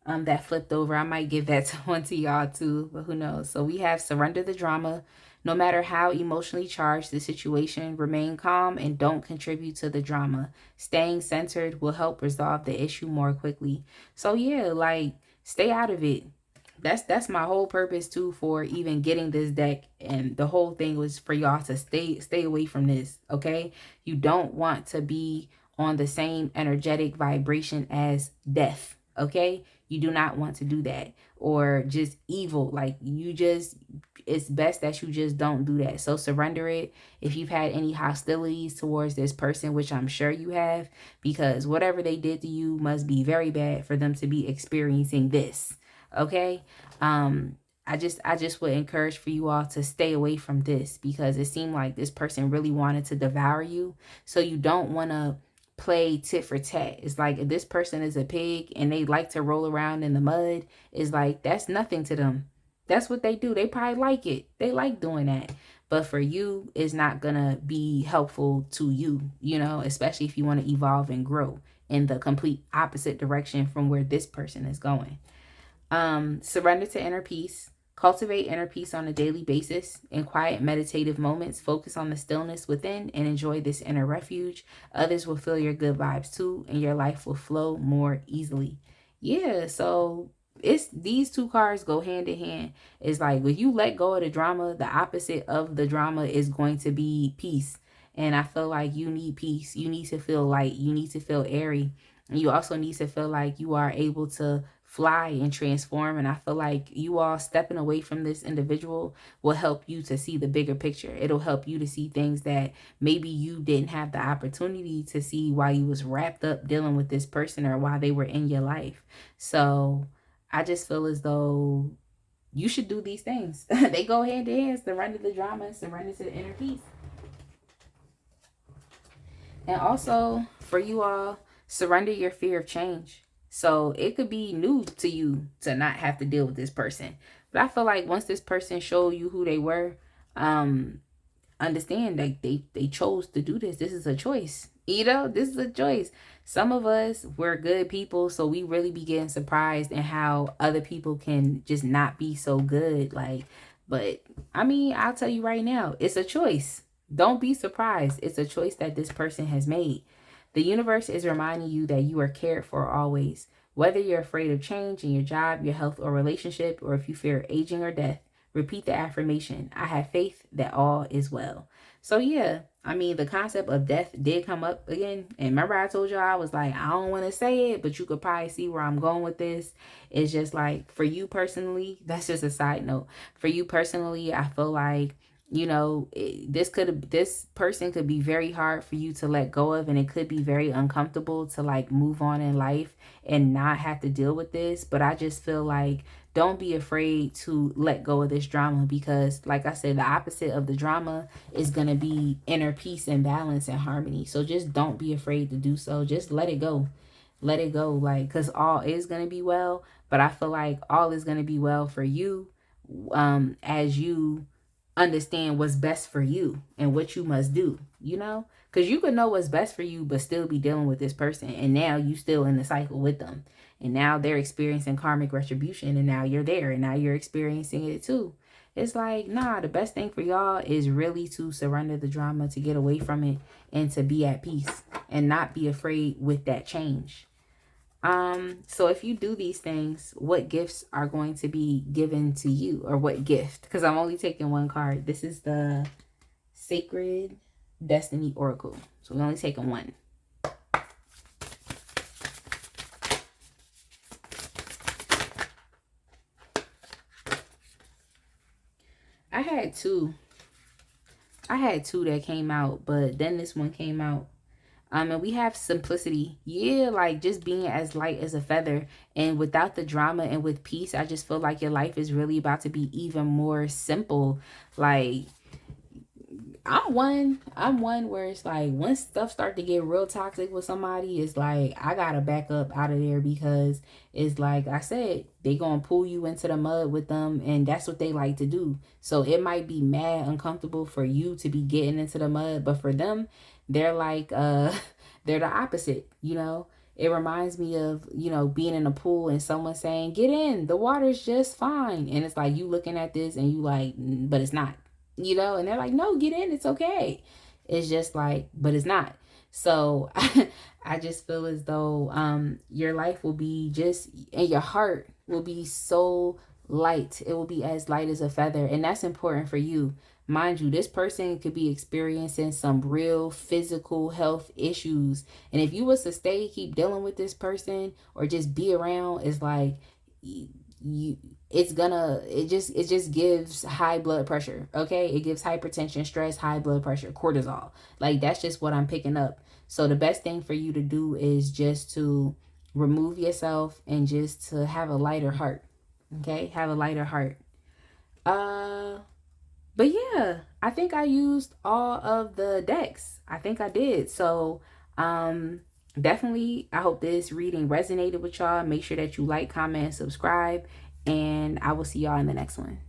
that flipped over. I might give that one to y'all too, but who knows. So we have surrender the drama. No matter how emotionally charged the situation, remain calm and don't contribute to the drama. Staying centered will help resolve the issue more quickly. So yeah, like stay out of it. That's my whole purpose too for even getting this deck, and the whole thing was for y'all to stay away from this. Okay, you don't want to be on the same energetic vibration as death. Okay, you do not want to do that, or just evil. Like it's best that you just don't do that. So surrender it. If you've had any hostilities towards this person, which I'm sure you have, because whatever they did to you must be very bad for them to be experiencing this. Okay. I just would encourage for you all to stay away from this, because it seemed like this person really wanted to devour you. So you don't want to play tit for tat. It's like if this person is a pig and they like to roll around in the mud, it's like that's nothing to them. That's what they do. They probably like it. They like doing that. But for you, it's not going to be helpful to you, especially if you want to evolve and grow in the complete opposite direction from where this person is going. Surrender to inner peace. Cultivate inner peace on a daily basis. In quiet meditative moments, focus on the stillness within and enjoy this inner refuge. Others will feel your good vibes too, and your life will flow more easily. Yeah, so it's these two cards go hand in hand. It's like when you let go of the drama, the opposite of the drama is going to be peace. And I feel like you need peace. You need to feel light. You need to feel airy. And you also need to feel like you are able to fly and transform. And I feel like you all stepping away from this individual will help you to see the bigger picture. It'll help you to see things that maybe you didn't have the opportunity to see while you was wrapped up dealing with this person or while they were in your life. So I just feel as though you should do these things. They go hand in hand. Surrender the drama, surrender to the inner peace. And also for you all, surrender your fear of change. So it could be new to you to not have to deal with this person. But I feel like once this person showed you who they were, understand that they chose to do this. This is a choice. This is a choice. Some of us, we're good people, so we really be getting surprised in how other people can just not be so good. But I mean, I'll tell you right now, it's a choice. Don't be surprised. It's a choice that this person has made. The universe is reminding you that you are cared for always. Whether you're afraid of change in your job, your health, or relationship, or if you fear aging or death, repeat the affirmation: I have faith that all is well. So yeah, I mean, the concept of death did come up again. And remember I told you I was like, I don't want to say it, but you could probably see where I'm going with this. It's just like, for you personally, that's just a side note. For you personally, I feel like, this person could be very hard for you to let go of, and it could be very uncomfortable to like move on in life and not have to deal with this. But I just feel like, don't be afraid to let go of this drama, because like I said, the opposite of the drama is going to be inner peace and balance and harmony. So just don't be afraid to do so. Just let it go. Let it go, like, because all is going to be well. But I feel like all is going to be well for you as you understand what's best for you and what you must do, because you could know what's best for you but still be dealing with this person, and now you still in the cycle with them, and now they're experiencing karmic retribution, and now you're there, and now you're experiencing it too. It's like, nah, the best thing for y'all is really to surrender the drama, to get away from it, and to be at peace and not be afraid with that change. So if you do these things, what gifts are going to be given to you, or what gift? Because I'm only taking one card. This is the Sacred Destiny Oracle. So we're only taking one. I had two that came out, but then this one came out. And we have simplicity. Yeah, like just being as light as a feather, and without the drama, and with peace. I just feel like your life is really about to be even more simple. Like, I'm one where it's like, once stuff start to get real toxic with somebody, it's like I gotta back up out of there, because it's like I said, they gonna pull you into the mud with them, and that's what they like to do. So it might be mad uncomfortable for you to be getting into the mud, but for them, they're like they're the opposite, you know. It reminds me of, you know, being in a pool and someone saying, get in, the water's just fine, and it's like you looking at this and you like, but it's not, you know. And they're like, no, get in, it's okay. It's just like, but it's not. So I just feel as though your life will be just, and your heart will be so light. It will be as light as a feather, and that's important for you. Mind you, this person could be experiencing some real physical health issues, and if you was to keep dealing with this person, or just be around, it's like you it just gives high blood pressure. Okay, it gives hypertension, stress, high blood pressure, cortisol. Like, that's just what I'm picking up. So the best thing for you to do is just to remove yourself, and just to have a lighter heart. Okay, have a lighter heart. But yeah, I think I used all of the decks. I think I did. So definitely, I hope this reading resonated with y'all. Make sure that you like, comment, and subscribe, and I will see y'all in the next one.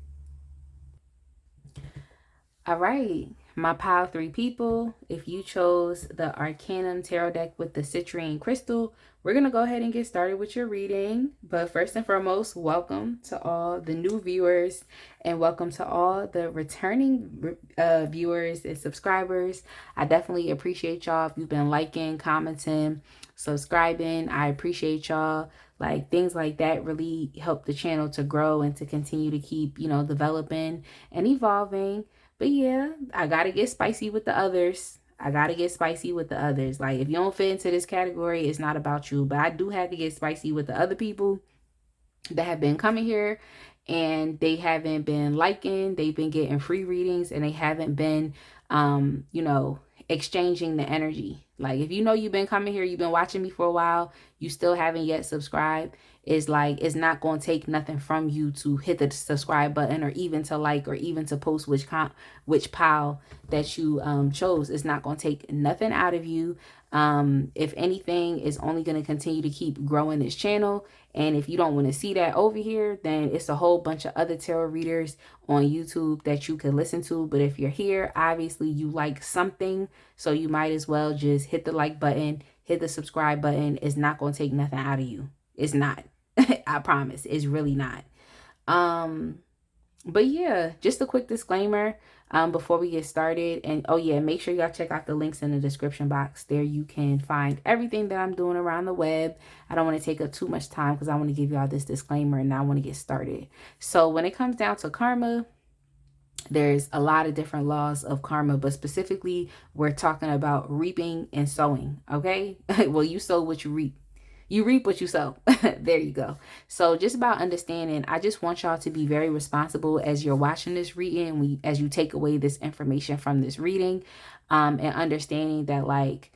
All right, my pile 3 people, if you chose the Arcanum Tarot deck with the citrine crystal, we're going to go ahead and get started with your reading. But first and foremost, welcome to all the new viewers, and welcome to all the returning viewers and subscribers. I definitely appreciate y'all. If you've been liking, commenting, subscribing, I appreciate y'all. Like, things like that really help the channel to grow and to continue to keep, you know, developing and evolving. But yeah, I gotta get spicy with the others. Like, if you don't fit into this category, it's not about you. But I do have to get spicy with the other people that have been coming here, and they haven't been liking. They've been getting free readings, and they haven't been, you know, exchanging the energy. Like, if you know you've been coming here, you've been watching me for a while, you still haven't yet subscribed, it's like, it's not going to take nothing from you to hit the subscribe button, or even to like, or even to post which pile that you chose. It's not going to take nothing out of you. If anything, it's only going to continue to keep growing this channel. And if you don't want to see that over here, then it's a whole bunch of other tarot readers on YouTube that you can listen to. But if you're here, obviously you like something, so you might as well just hit the like button, hit the subscribe button. It's not going to take nothing out of you. It's not. I promise. It's really not. But yeah, just a quick disclaimer before we get started. And oh yeah, make sure y'all check out the links in the description box. There you can find everything that I'm doing around the web. I don't want to take up too much time, because I want to give y'all this disclaimer, and I want to get started. So when it comes down to karma, there's a lot of different laws of karma, but specifically we're talking about reaping and sowing. Okay. Well, you sow what you reap. You reap what you sow. There you go. So just about understanding, I just want y'all to be very responsible as you're watching this reading, as you take away this information from this reading, and understanding that, like,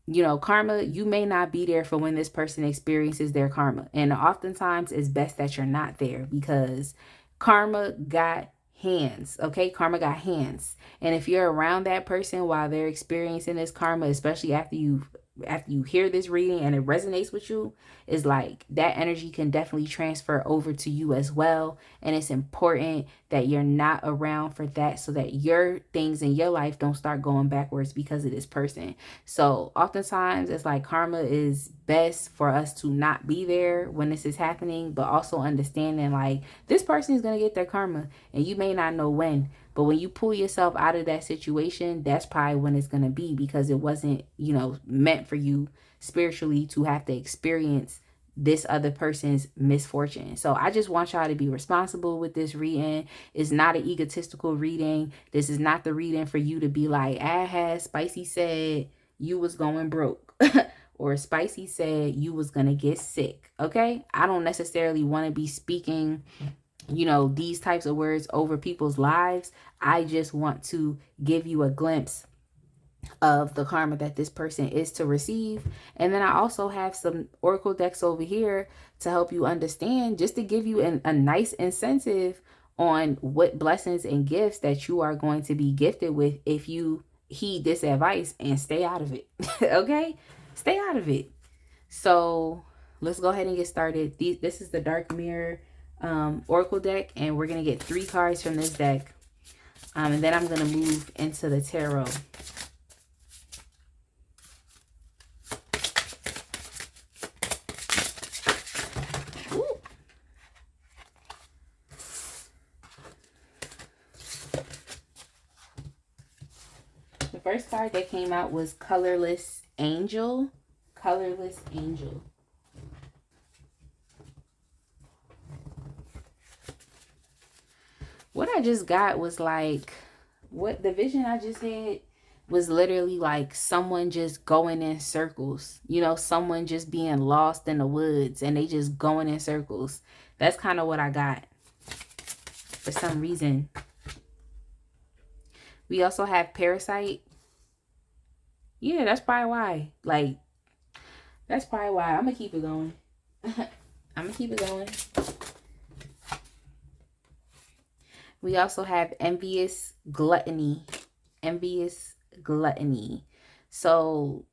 you know, karma, you may not be there for when this person experiences their karma. And oftentimes it's best that you're not there, because karma got hands. Okay, karma got hands. And if you're around that person while they're experiencing this karma, especially after you hear this reading and it resonates with you, is like that energy can definitely transfer over to you as well. And it's important that you're not around for that, so that your things in your life don't start going backwards because of this person. So oftentimes it's like karma is best for us to not be there when this is happening, but also understanding like this person is going to get their karma and you may not know when. But when you pull yourself out of that situation, that's probably when it's going to be, because it wasn't, you know, meant for you spiritually to have to experience this other person's misfortune. So I just want y'all to be responsible with this reading. It's not an egotistical reading. This is not the reading for you to be like, ah, Spicy said you was going broke. Or Spicy said you was going to get sick. Okay? I don't necessarily want to be speaking, you know, these types of words over people's lives. I just want to give you a glimpse of the karma that this person is to receive. And then I also have some oracle decks over here to help you understand, just to give you a nice incentive on what blessings and gifts that you are going to be gifted with if you heed this advice and stay out of it. Okay? Stay out of it. So let's go ahead and get started. This is the Dark Mirror oracle deck, and we're going to get 3 cards from this deck. And then I'm going to move into the tarot. The first card that came out was Colorless Angel. Colorless Angel. What I just got was like, what the vision I just had was literally like someone just going in circles. You know, someone just being lost in the woods and they just going in circles. That's kind of what I got for some reason. We also have Parasite. Yeah, that's probably why. Like, that's probably why. I'm going to keep it going. I'm going to keep it going. We also have Envious Gluttony. Envious Gluttony. So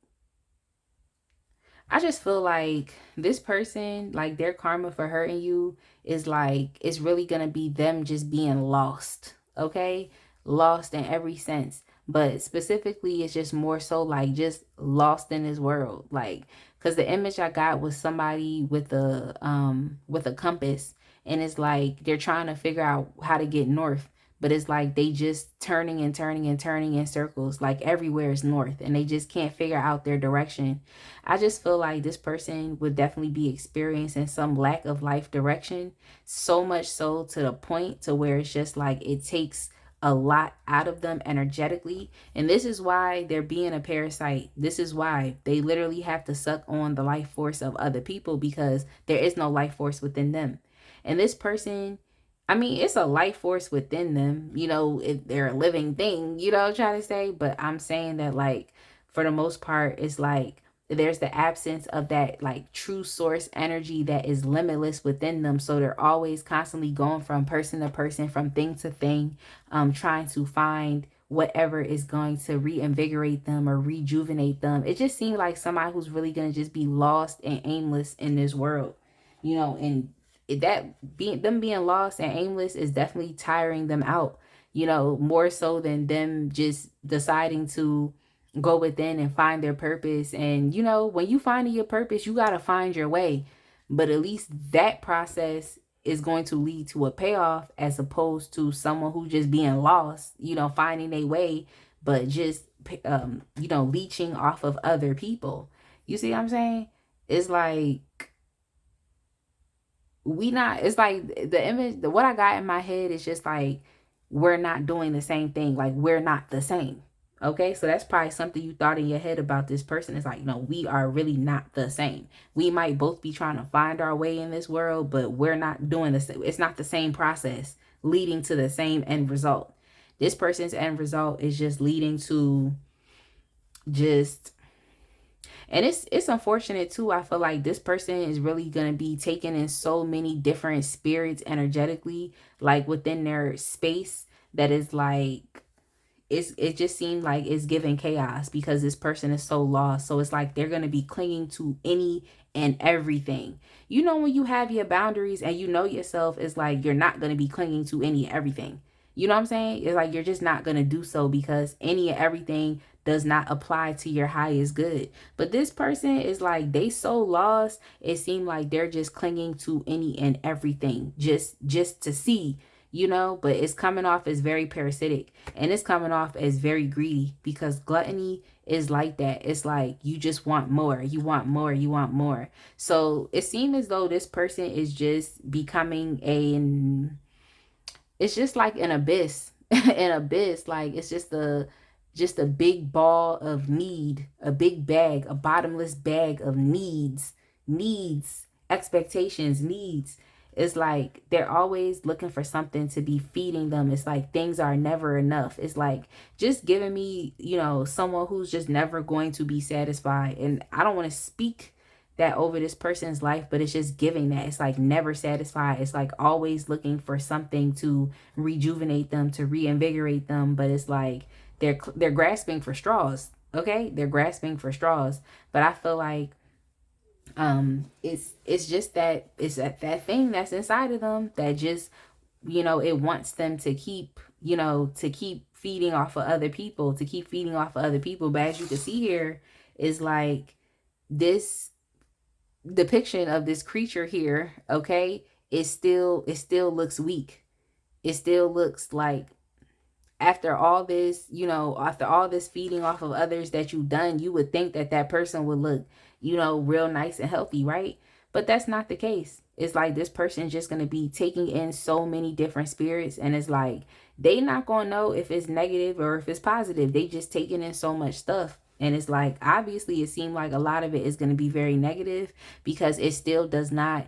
I just feel like this person, like their karma for hurting you is like, it's really going to be them just being lost. Okay? Lost in every sense. But specifically, it's just more so like just lost in this world. Like, because the image I got was somebody with a compass. And it's like they're trying to figure out how to get north. But it's like they just turning and turning and turning in circles. Like everywhere is north. And they just can't figure out their direction. I just feel like this person would definitely be experiencing some lack of life direction. So much so to the point to where it's just like it takes a lot out of them energetically. And this is why they're being a parasite. This is why they literally have to suck on the life force of other people, because there is no life force within them. And this person, I mean, it's a life force within them, you know, if they're a living thing, you know what I'm trying to say? But I'm saying that, like, for the most part, it's like there's the absence of that, like, true source energy that is limitless within them. So they're always constantly going from person to person, from thing to thing, trying to find whatever is going to reinvigorate them or rejuvenate them. It just seems like somebody who's really going to just be lost and aimless in this world, you know, and them being lost and aimless is definitely tiring them out, you know, more so than them just deciding to go within and find their purpose. And, you know, when you find your purpose, you got to find your way. But at least that process is going to lead to a payoff, as opposed to someone who just being lost, you know, finding their way, but just, you know, leeching off of other people. You see what I'm saying? It's like, it's like the image, what I got in my head is just like, we're not doing the same thing. Like, we're not the same. Okay, so that's probably something you thought in your head about this person. It's like, no, we are really not the same. We might both be trying to find our way in this world, but we're not doing this. It's not the same process leading to the same end result. This person's end result is just leading to just, and it's unfortunate too. I feel like this person is really going to be taken in so many different spirits energetically, like within their space, that is like, it just seemed like it's giving chaos, because this person is so lost. So it's like they're going to be clinging to any and everything. You know, when you have your boundaries and you know yourself, it's like you're not going to be clinging to any and everything. You know what I'm saying? It's like you're just not going to do so because any and everything does not apply to your highest good. But this person is like, they so lost. It seemed like they're just clinging to any and everything just to see, you know, but it's coming off as very parasitic and it's coming off as very greedy because gluttony is like that. It's like you just want more, you want more, you want more. So it seems as though this person is just becoming it's just like an abyss. An abyss, like it's just a big ball of need, a big bag, a bottomless bag of needs, expectations, needs. It's like they're always looking for something to be feeding them. It's like things are never enough. It's like just giving me, you know, someone who's just never going to be satisfied. And I don't want to speak that over this person's life, but it's just giving that. It's like never satisfied. It's like always looking for something to rejuvenate them, to reinvigorate them, but it's like they're grasping for straws. Okay? They're grasping for straws. But I feel like it's just that it's that thing that's inside of them that just, you know, it wants them to keep, you know, to keep feeding off of other people, to keep feeding off of other people. But as you can see here, is like this depiction of this creature here, okay, it still looks weak. It still looks like after all this, you know, after all this feeding off of others that you've done, you would think that that person would look, you know, real nice and healthy, right? But that's not the case. It's like this person is just going to be taking in so many different spirits, and it's like they not going to know if it's negative or if it's positive. They just taking in so much stuff. And it's like, obviously, it seemed like a lot of it is going to be very negative because it still does not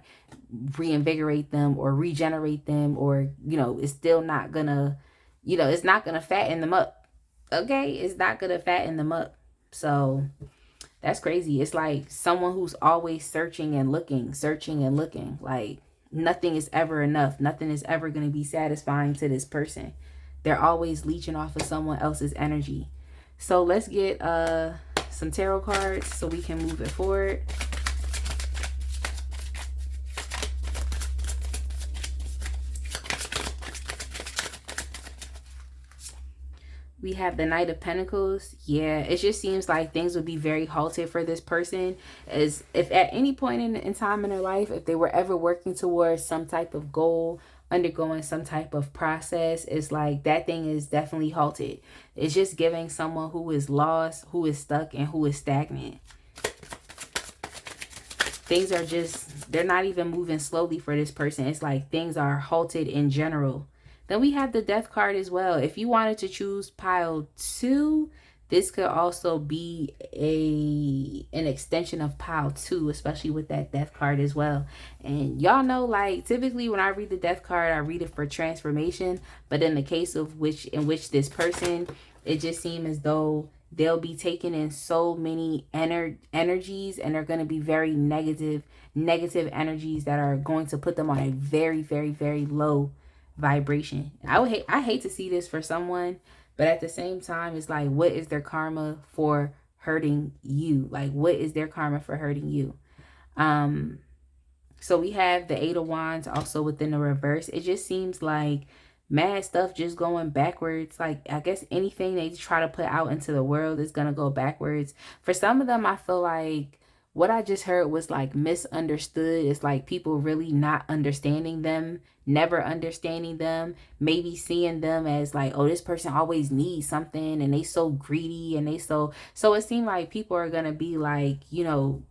reinvigorate them or regenerate them, or, you know, it's still not going to, you know, it's not going to fatten them up. Okay? It's not going to fatten them up. So that's crazy. It's like someone who's always searching and looking. Like nothing is ever enough. Nothing is ever going to be satisfying to this person. They're always leeching off of someone else's energy. So let's get some tarot cards so we can move it forward. We have the Knight of Pentacles. Yeah, it just seems like things would be very halted for this person. As if at any point in time in their life, if they were ever working towards some type of goal, undergoing some type of process, it's like that thing is definitely halted. It's just giving someone who is lost, who is stuck, and who is stagnant. Things are just, they're not even moving slowly for this person. It's like things are halted in general. Then we have the Death card as well. If you wanted to choose pile 2, this could also be an extension of pile 2, especially with that Death card as well. And y'all know, like, typically when I read the Death card, I read it for transformation. But in the case of which this person, it just seems as though they'll be taking in so many energies, and they're going to be very negative energies that are going to put them on a very, very, very low vibration. I hate to see this for someone, but at the same time, it's like, what is their karma for hurting you? Like, what is their karma for hurting you? So we have the Eight of Wands also within the reverse. It just seems like mad stuff just going backwards. Like, I guess anything they try to put out into the world is gonna go backwards. For some of them, I feel like what I just heard was like misunderstood. It's like people really not understanding them, never understanding them, maybe seeing them as like, oh, this person always needs something and they so greedy and they so it seemed like people are gonna be like, you know,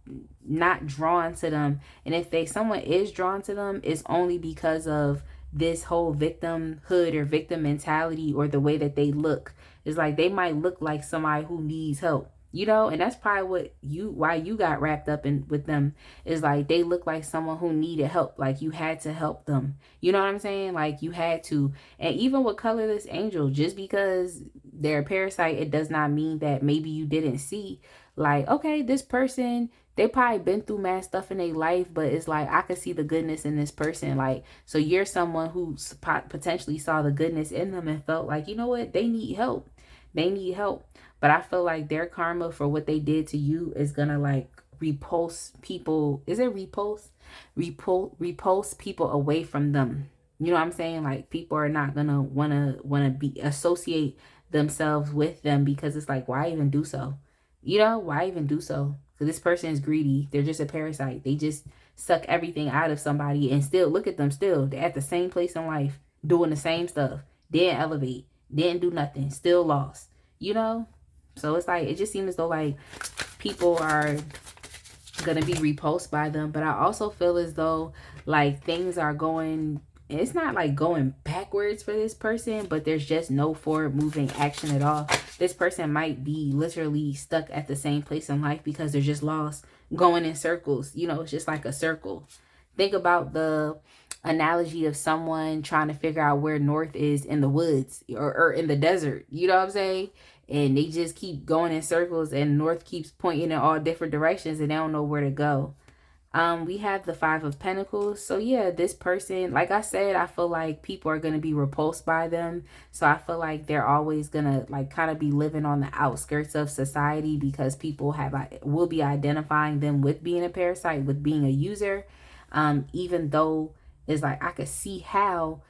not drawn to them. And if someone is drawn to them, it's only because of this whole victimhood or victim mentality, or the way that they look. It's like they might look like somebody who needs help, you know, and that's probably why you got wrapped up in with them. Is like they look like someone who needed help, like you had to help them, you know what I'm saying? Like you had to. And even with colorless angel, just because they're a parasite, it does not mean that maybe you didn't see, like, okay, this person, they probably been through mad stuff in their life, but it's like, I could see the goodness in this person. Like, so you're someone who potentially saw the goodness in them and felt like, you know what, they need help. They need help. But I feel like their karma for what they did to you is gonna like repulse people. Is it repulse? Repulse people away from them. You know what I'm saying? Like, people are not gonna wanna be associate themselves with them, because it's like, why even do so? You know, why even do so? Because this person is greedy. They're just a parasite. They just suck everything out of somebody, and still look at them. Still, they're at the same place in life, doing the same stuff. Didn't elevate. Didn't do nothing. Still lost. You know. So it's like, it just seems as though like people are gonna be repulsed by them. But I also feel as though like things are going, it's not like going backwards for this person, but there's just no forward moving action at all. This person might be literally stuck at the same place in life because they're just lost, going in circles. You know, it's just like a circle. Think about the analogy of someone trying to figure out where north is in the woods, or in the desert. You know what I'm saying? And they just keep going in circles, and north keeps pointing in all different directions, and they don't know where to go. We have the 5 of Pentacles. So yeah, this person, like I said, I feel like people are going to be repulsed by them. So I feel like they're always going to like kind of be living on the outskirts of society, because people will be identifying them with being a parasite, with being a user. Even though it's like, I could see how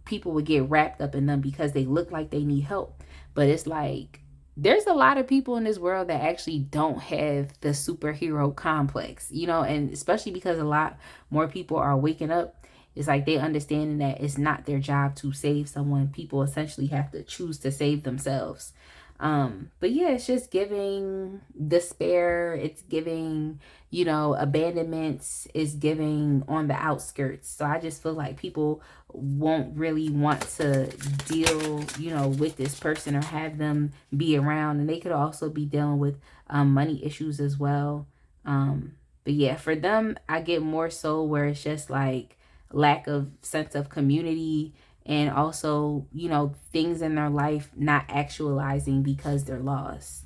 people would get wrapped up in them because they look like they need help. But it's like, there's a lot of people in this world that actually don't have the superhero complex, you know, and especially because a lot more people are waking up. It's like they understanding that it's not their job to save someone. People essentially have to choose to save themselves. But yeah, it's just giving despair. It's giving, you know, abandonments. It's giving on the outskirts. So I just feel like people won't really want to deal, you know, with this person or have them be around. And they could also be dealing with money issues as well. But yeah, for them, I get more so where it's just like lack of sense of community, and also, you know, things in their life not actualizing because they're lost.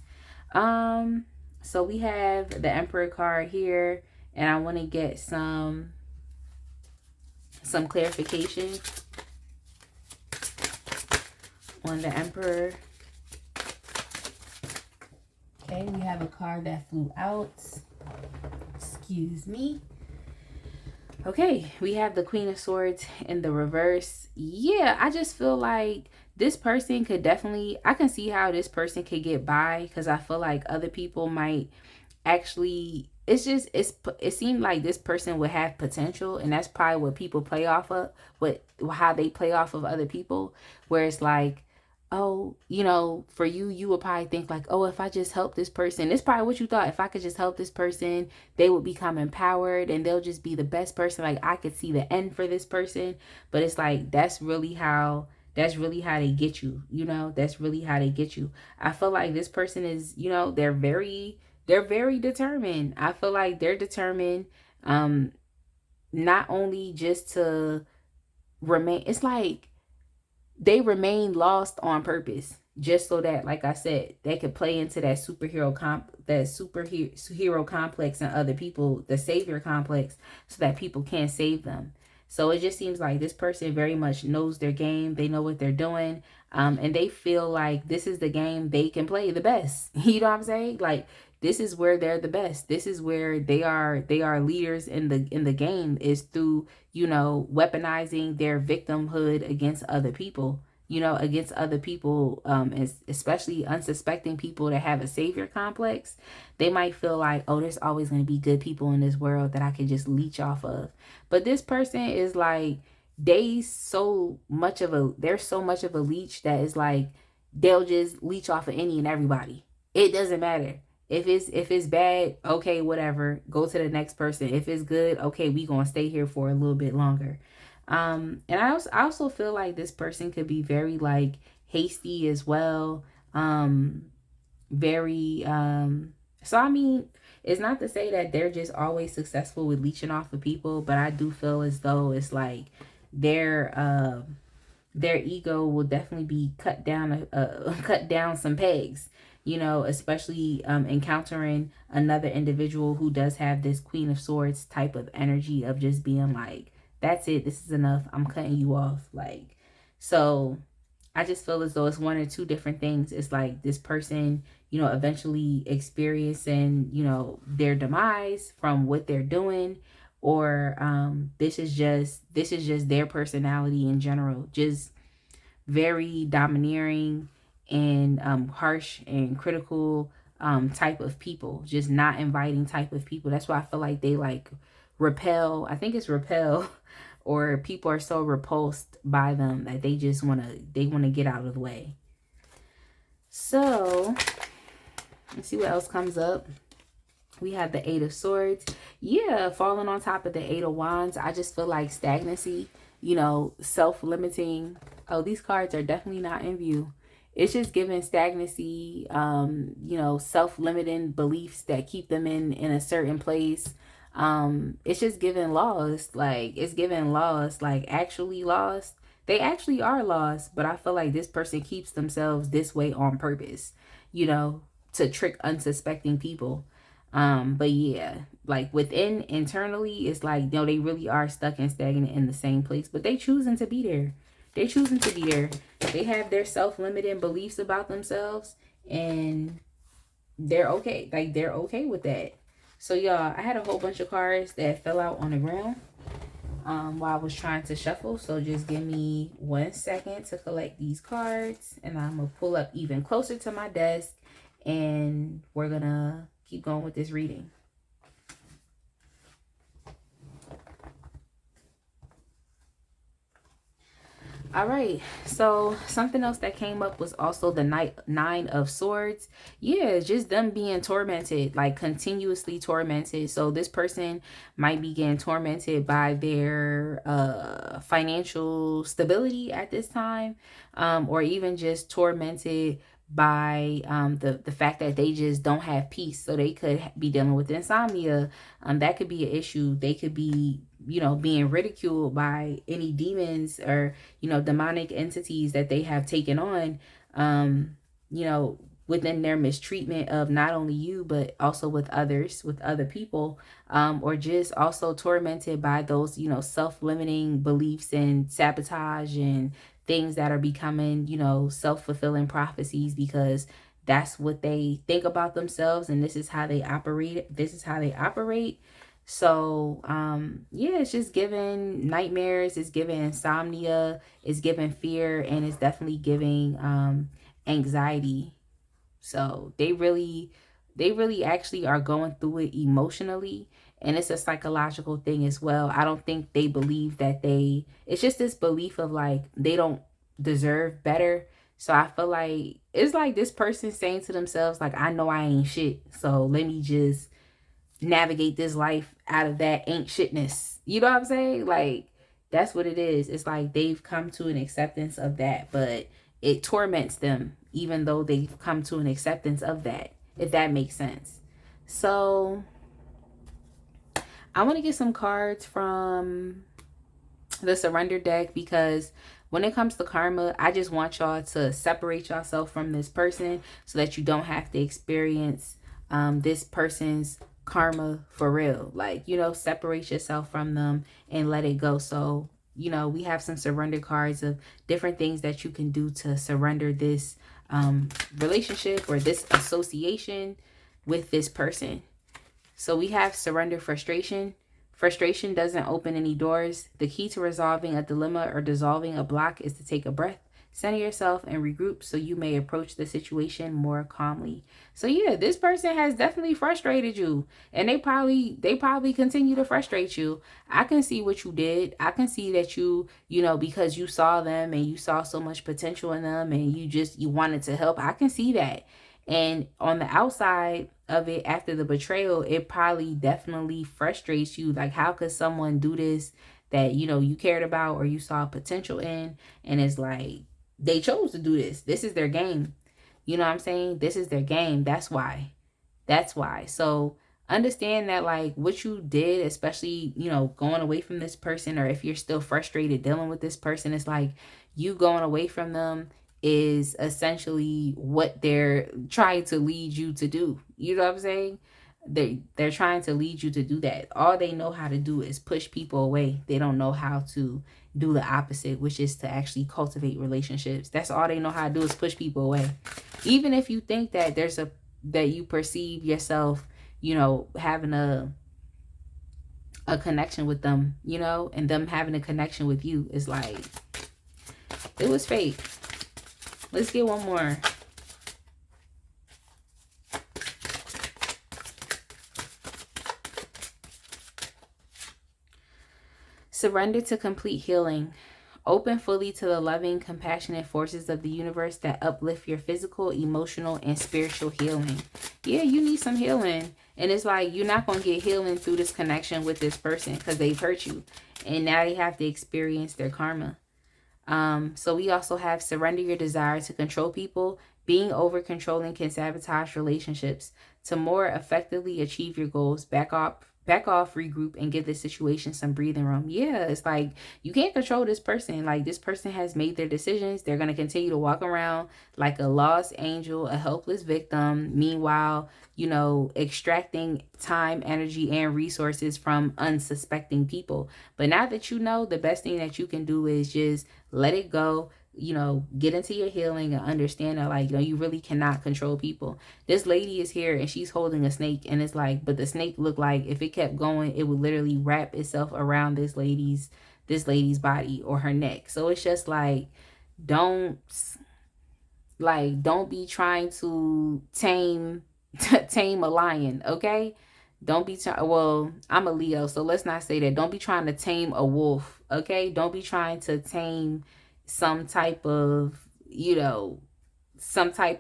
So we have the Emperor card here, and I want to get some clarification on the Emperor. Okay, we have a card that flew out. Excuse me. Okay, we have the Queen of Swords in the reverse. Yeah, I just feel like this person could definitely, I can see how this person could get by, because I feel like other people might actually, it seemed like this person would have potential, and that's probably what people play off of, how they play off of other people, where it's like, oh, you know, for you would probably think like, oh, if I just help this person, it's probably what you thought. If I could just help this person, they would become empowered and they'll just be the best person. Like, I could see the end for this person. But it's like, that's really how they get you. You know, that's really how they get you. I feel like this person is, you know, they're very determined. I feel like they're determined, not only just to remain, it's like, they remain lost on purpose, just so that, like I said, they could play into that superhero complex in other people, the savior complex, so that people can't save them. So it just seems like this person very much knows their game. They know what they're doing, and they feel like this is the game they can play the best. You know what I'm saying? Like, this is where they're the best. This is where they are leaders in the game, is through, you know, weaponizing their victimhood against other people, you know, against other people, especially unsuspecting people that have a savior complex. They might feel like, oh, there's always going to be good people in this world that I can just leech off of. But this person is like, they're so much of a leech that is like, they'll just leech off of any and everybody. It doesn't matter. If it's bad, okay, whatever, go to the next person. If it's good, okay, we gonna stay here for a little bit longer. And I also feel like this person could be very like hasty as well. Very so I mean, it's not to say that they're just always successful with leeching off of people, but I do feel as though it's like their ego will definitely be cut down some pegs, you know, especially encountering another individual who does have this Queen of Swords type of energy of just being like, that's it, this is enough, I'm cutting you off. Like, so I just feel as though it's one or two different things. It's like this person, you know, eventually experiencing, you know, their demise from what they're doing, or this is just their personality in general, just very domineering and harsh and critical type of people, just not inviting type of people. That's why I feel like they like repel. I think it's repel, or people are so repulsed by them that they just want to get out of the way. So let's see what else comes up. We have the Eight of Swords. Yeah, falling on top of the Eight of Wands. I just feel like stagnancy, you know, self-limiting. Oh, these cards are definitely not in view. It's just giving stagnancy, you know, self-limiting beliefs that keep them in a certain place. It's just giving lost. Like, it's giving lost, like actually lost. They actually are lost, but I feel like this person keeps themselves this way on purpose, you know, to trick unsuspecting people. But yeah, like within internally, it's like, you know, they really are stuck and stagnant in the same place, but they choosing to be there. They choosing to be there. They have their self-limiting beliefs about themselves, and they're okay. Like, they're okay with that. So y'all, I had a whole bunch of cards that fell out on the ground while I was trying to shuffle. So just give me 1 second to collect these cards, and I'm gonna pull up even closer to my desk, and we're gonna keep going with this reading. All right, so something else that came up was also the Nine of Swords. Yeah, just them being tormented, like continuously tormented. So this person might be getting tormented by their financial stability at this time, or even just tormented by the fact that they just don't have peace. So they could be dealing with insomnia. That could be an issue. They could be, you know, being ridiculed by any demons or, you know, demonic entities that they have taken on, you know, within their mistreatment of not only you, but also with others, with other people, or just also tormented by those, you know, self-limiting beliefs and sabotage and things that are becoming, you know, self-fulfilling prophecies, because that's what they think about themselves, and this is how they operate. This is how they operate. So yeah, it's just giving nightmares, it's giving insomnia, it's giving fear, and it's definitely giving anxiety. So they really actually are going through it emotionally, and it's a psychological thing as well. I don't think they believe that it's just this belief of like they don't deserve better. So I feel like it's like this person saying to themselves, like, I know I ain't shit, so let me just navigate this life out of that ain't shitness. You know what I'm saying? Like, that's what it is. It's like they've come to an acceptance of that, but it torments them even though they've come to an acceptance of that, if that makes sense. So I want to get some cards from the surrender deck, because when it comes to karma, I just want y'all to separate yourself from this person so that you don't have to experience this person's karma for real. Like, you know, separate yourself from them and let it go. So, you know, we have some surrender cards of different things that you can do to surrender this relationship or this association with this person. So we have surrender frustration. Frustration doesn't open any doors. The key to resolving a dilemma or dissolving a block is to take a breath, center yourself, and regroup so you may approach the situation more calmly. So yeah, this person has definitely frustrated you, and they probably continue to frustrate you. I can see what you did. I can see that you know, because you saw them and you saw so much potential in them and you wanted to help. I can see that. And on the outside of it, after the betrayal, it probably definitely frustrates you. Like, how could someone do this that, you know, you cared about or you saw potential in? And it's like, they chose to do this. This is their game. You know what I'm saying? This is their game. That's why. That's why. So understand that, like, what you did, especially, you know, going away from this person, or if you're still frustrated dealing with this person, it's like you going away from them is essentially what they're trying to lead you to do. You know what I'm saying? they're trying to lead you to do that. All they know how to do is push people away. They don't know how to do the opposite, which is to actually cultivate relationships. That's all they know how to do, is push people away. Even if you think that that you perceive yourself, having a connection with them, and them having a connection with you, is like, it was fake. Let's get one more. Surrender to complete healing. Open fully to the loving, compassionate forces of the universe that uplift your physical, emotional, and spiritual healing. Yeah, you need some healing. And it's like, you're not going to get healing through this connection with this person because they've hurt you. And now they have to experience their karma. So we also have surrender your desire to control people. Being over controlling can sabotage relationships. To more effectively achieve your goals, back off, regroup, and give the situation some breathing room. Yeah, it's like, you can't control this person. Like, this person has made their decisions. They're going to continue to walk around like a lost angel, a helpless victim. Meanwhile, extracting time, energy, and resources from unsuspecting people. But now that you know, the best thing that you can do is just let it go. Get into your healing and understand that, like, you really cannot control people. This lady is here and she's holding a snake, and it's like, but the snake looked like if it kept going, it would literally wrap itself around this lady's body or her neck. So it's just like, don't be trying to tame a lion, okay? Don't be well, I'm a Leo, so let's not say that. Don't be trying to tame a wolf, okay? Don't be trying to tame some type of,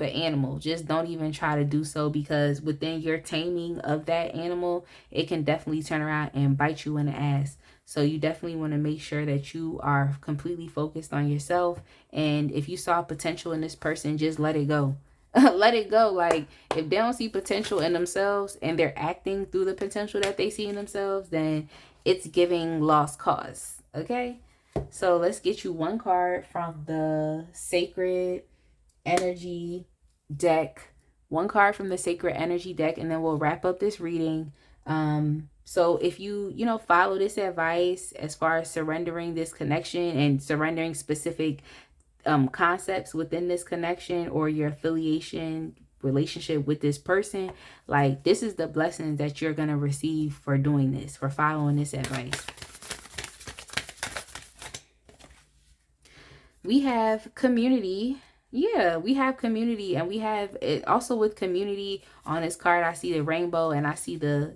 animal. Just don't even try to do so, because within your taming of that animal, it can definitely turn around and bite you in the ass. So you definitely want to make sure that you are completely focused on yourself. And if you saw potential in this person, just let it go. Let it go. Like, if they don't see potential in themselves and they're acting through the potential that they see in themselves, then it's giving lost cause. Okay? So let's get you one card from the Sacred Energy deck. One card from the Sacred Energy deck, and then we'll wrap up this reading. So if you follow this advice as far as surrendering this connection and surrendering specific concepts within this connection or your affiliation relationship with this person, like, this is the blessings that you're going to receive for doing this, for following this advice. We have community. Yeah, we have community, and we have it also with community. On this card, I see the rainbow and I see the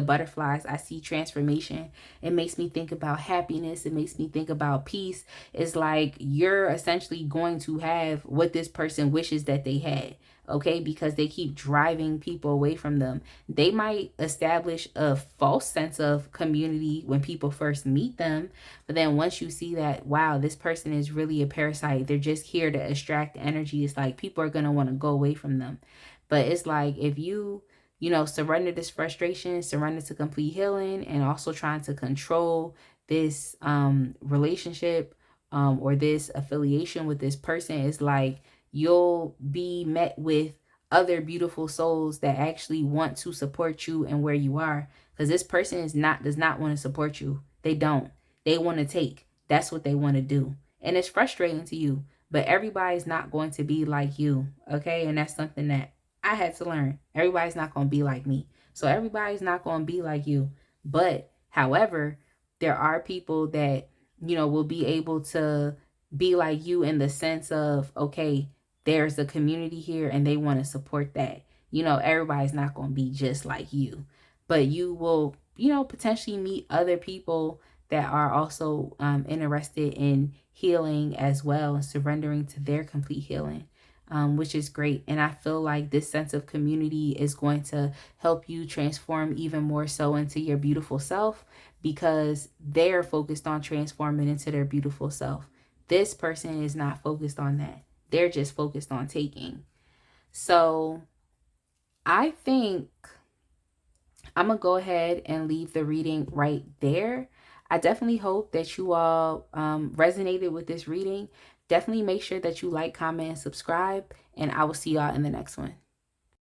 butterflies. I see transformation. It makes me think about happiness. It makes me think about peace. It's like you're essentially going to have what this person wishes that they had. Okay, because they keep driving people away from them. They might establish a false sense of community when people first meet them, but then once you see that, wow, this person is really a parasite, they're just here to extract energy, it's like people are going to want to go away from them. But it's like, if you surrender this frustration, surrender to complete healing, and also trying to control this relationship or this affiliation with this person, is like, you'll be met with other beautiful souls that actually want to support you and where you are. Because this person does not want to support you. They don't. They want to take. That's what they want to do. And it's frustrating to you. But everybody's not going to be like you. Okay? And that's something that I had to learn. Everybody's not going to be like me. So everybody's not going to be like you. But, however, there are people that, will be able to be like you in the sense of, okay, there's a community here and they want to support that. Everybody's not going to be just like you, but you will, potentially meet other people that are also interested in healing as well and surrendering to their complete healing, which is great. And I feel like this sense of community is going to help you transform even more so into your beautiful self, because they're focused on transforming into their beautiful self. This person is not focused on that. They're just focused on taking. So I think I'm going to go ahead and leave the reading right there. I definitely hope that you all resonated with this reading. Definitely make sure that you like, comment, and subscribe. And I will see y'all in the next one.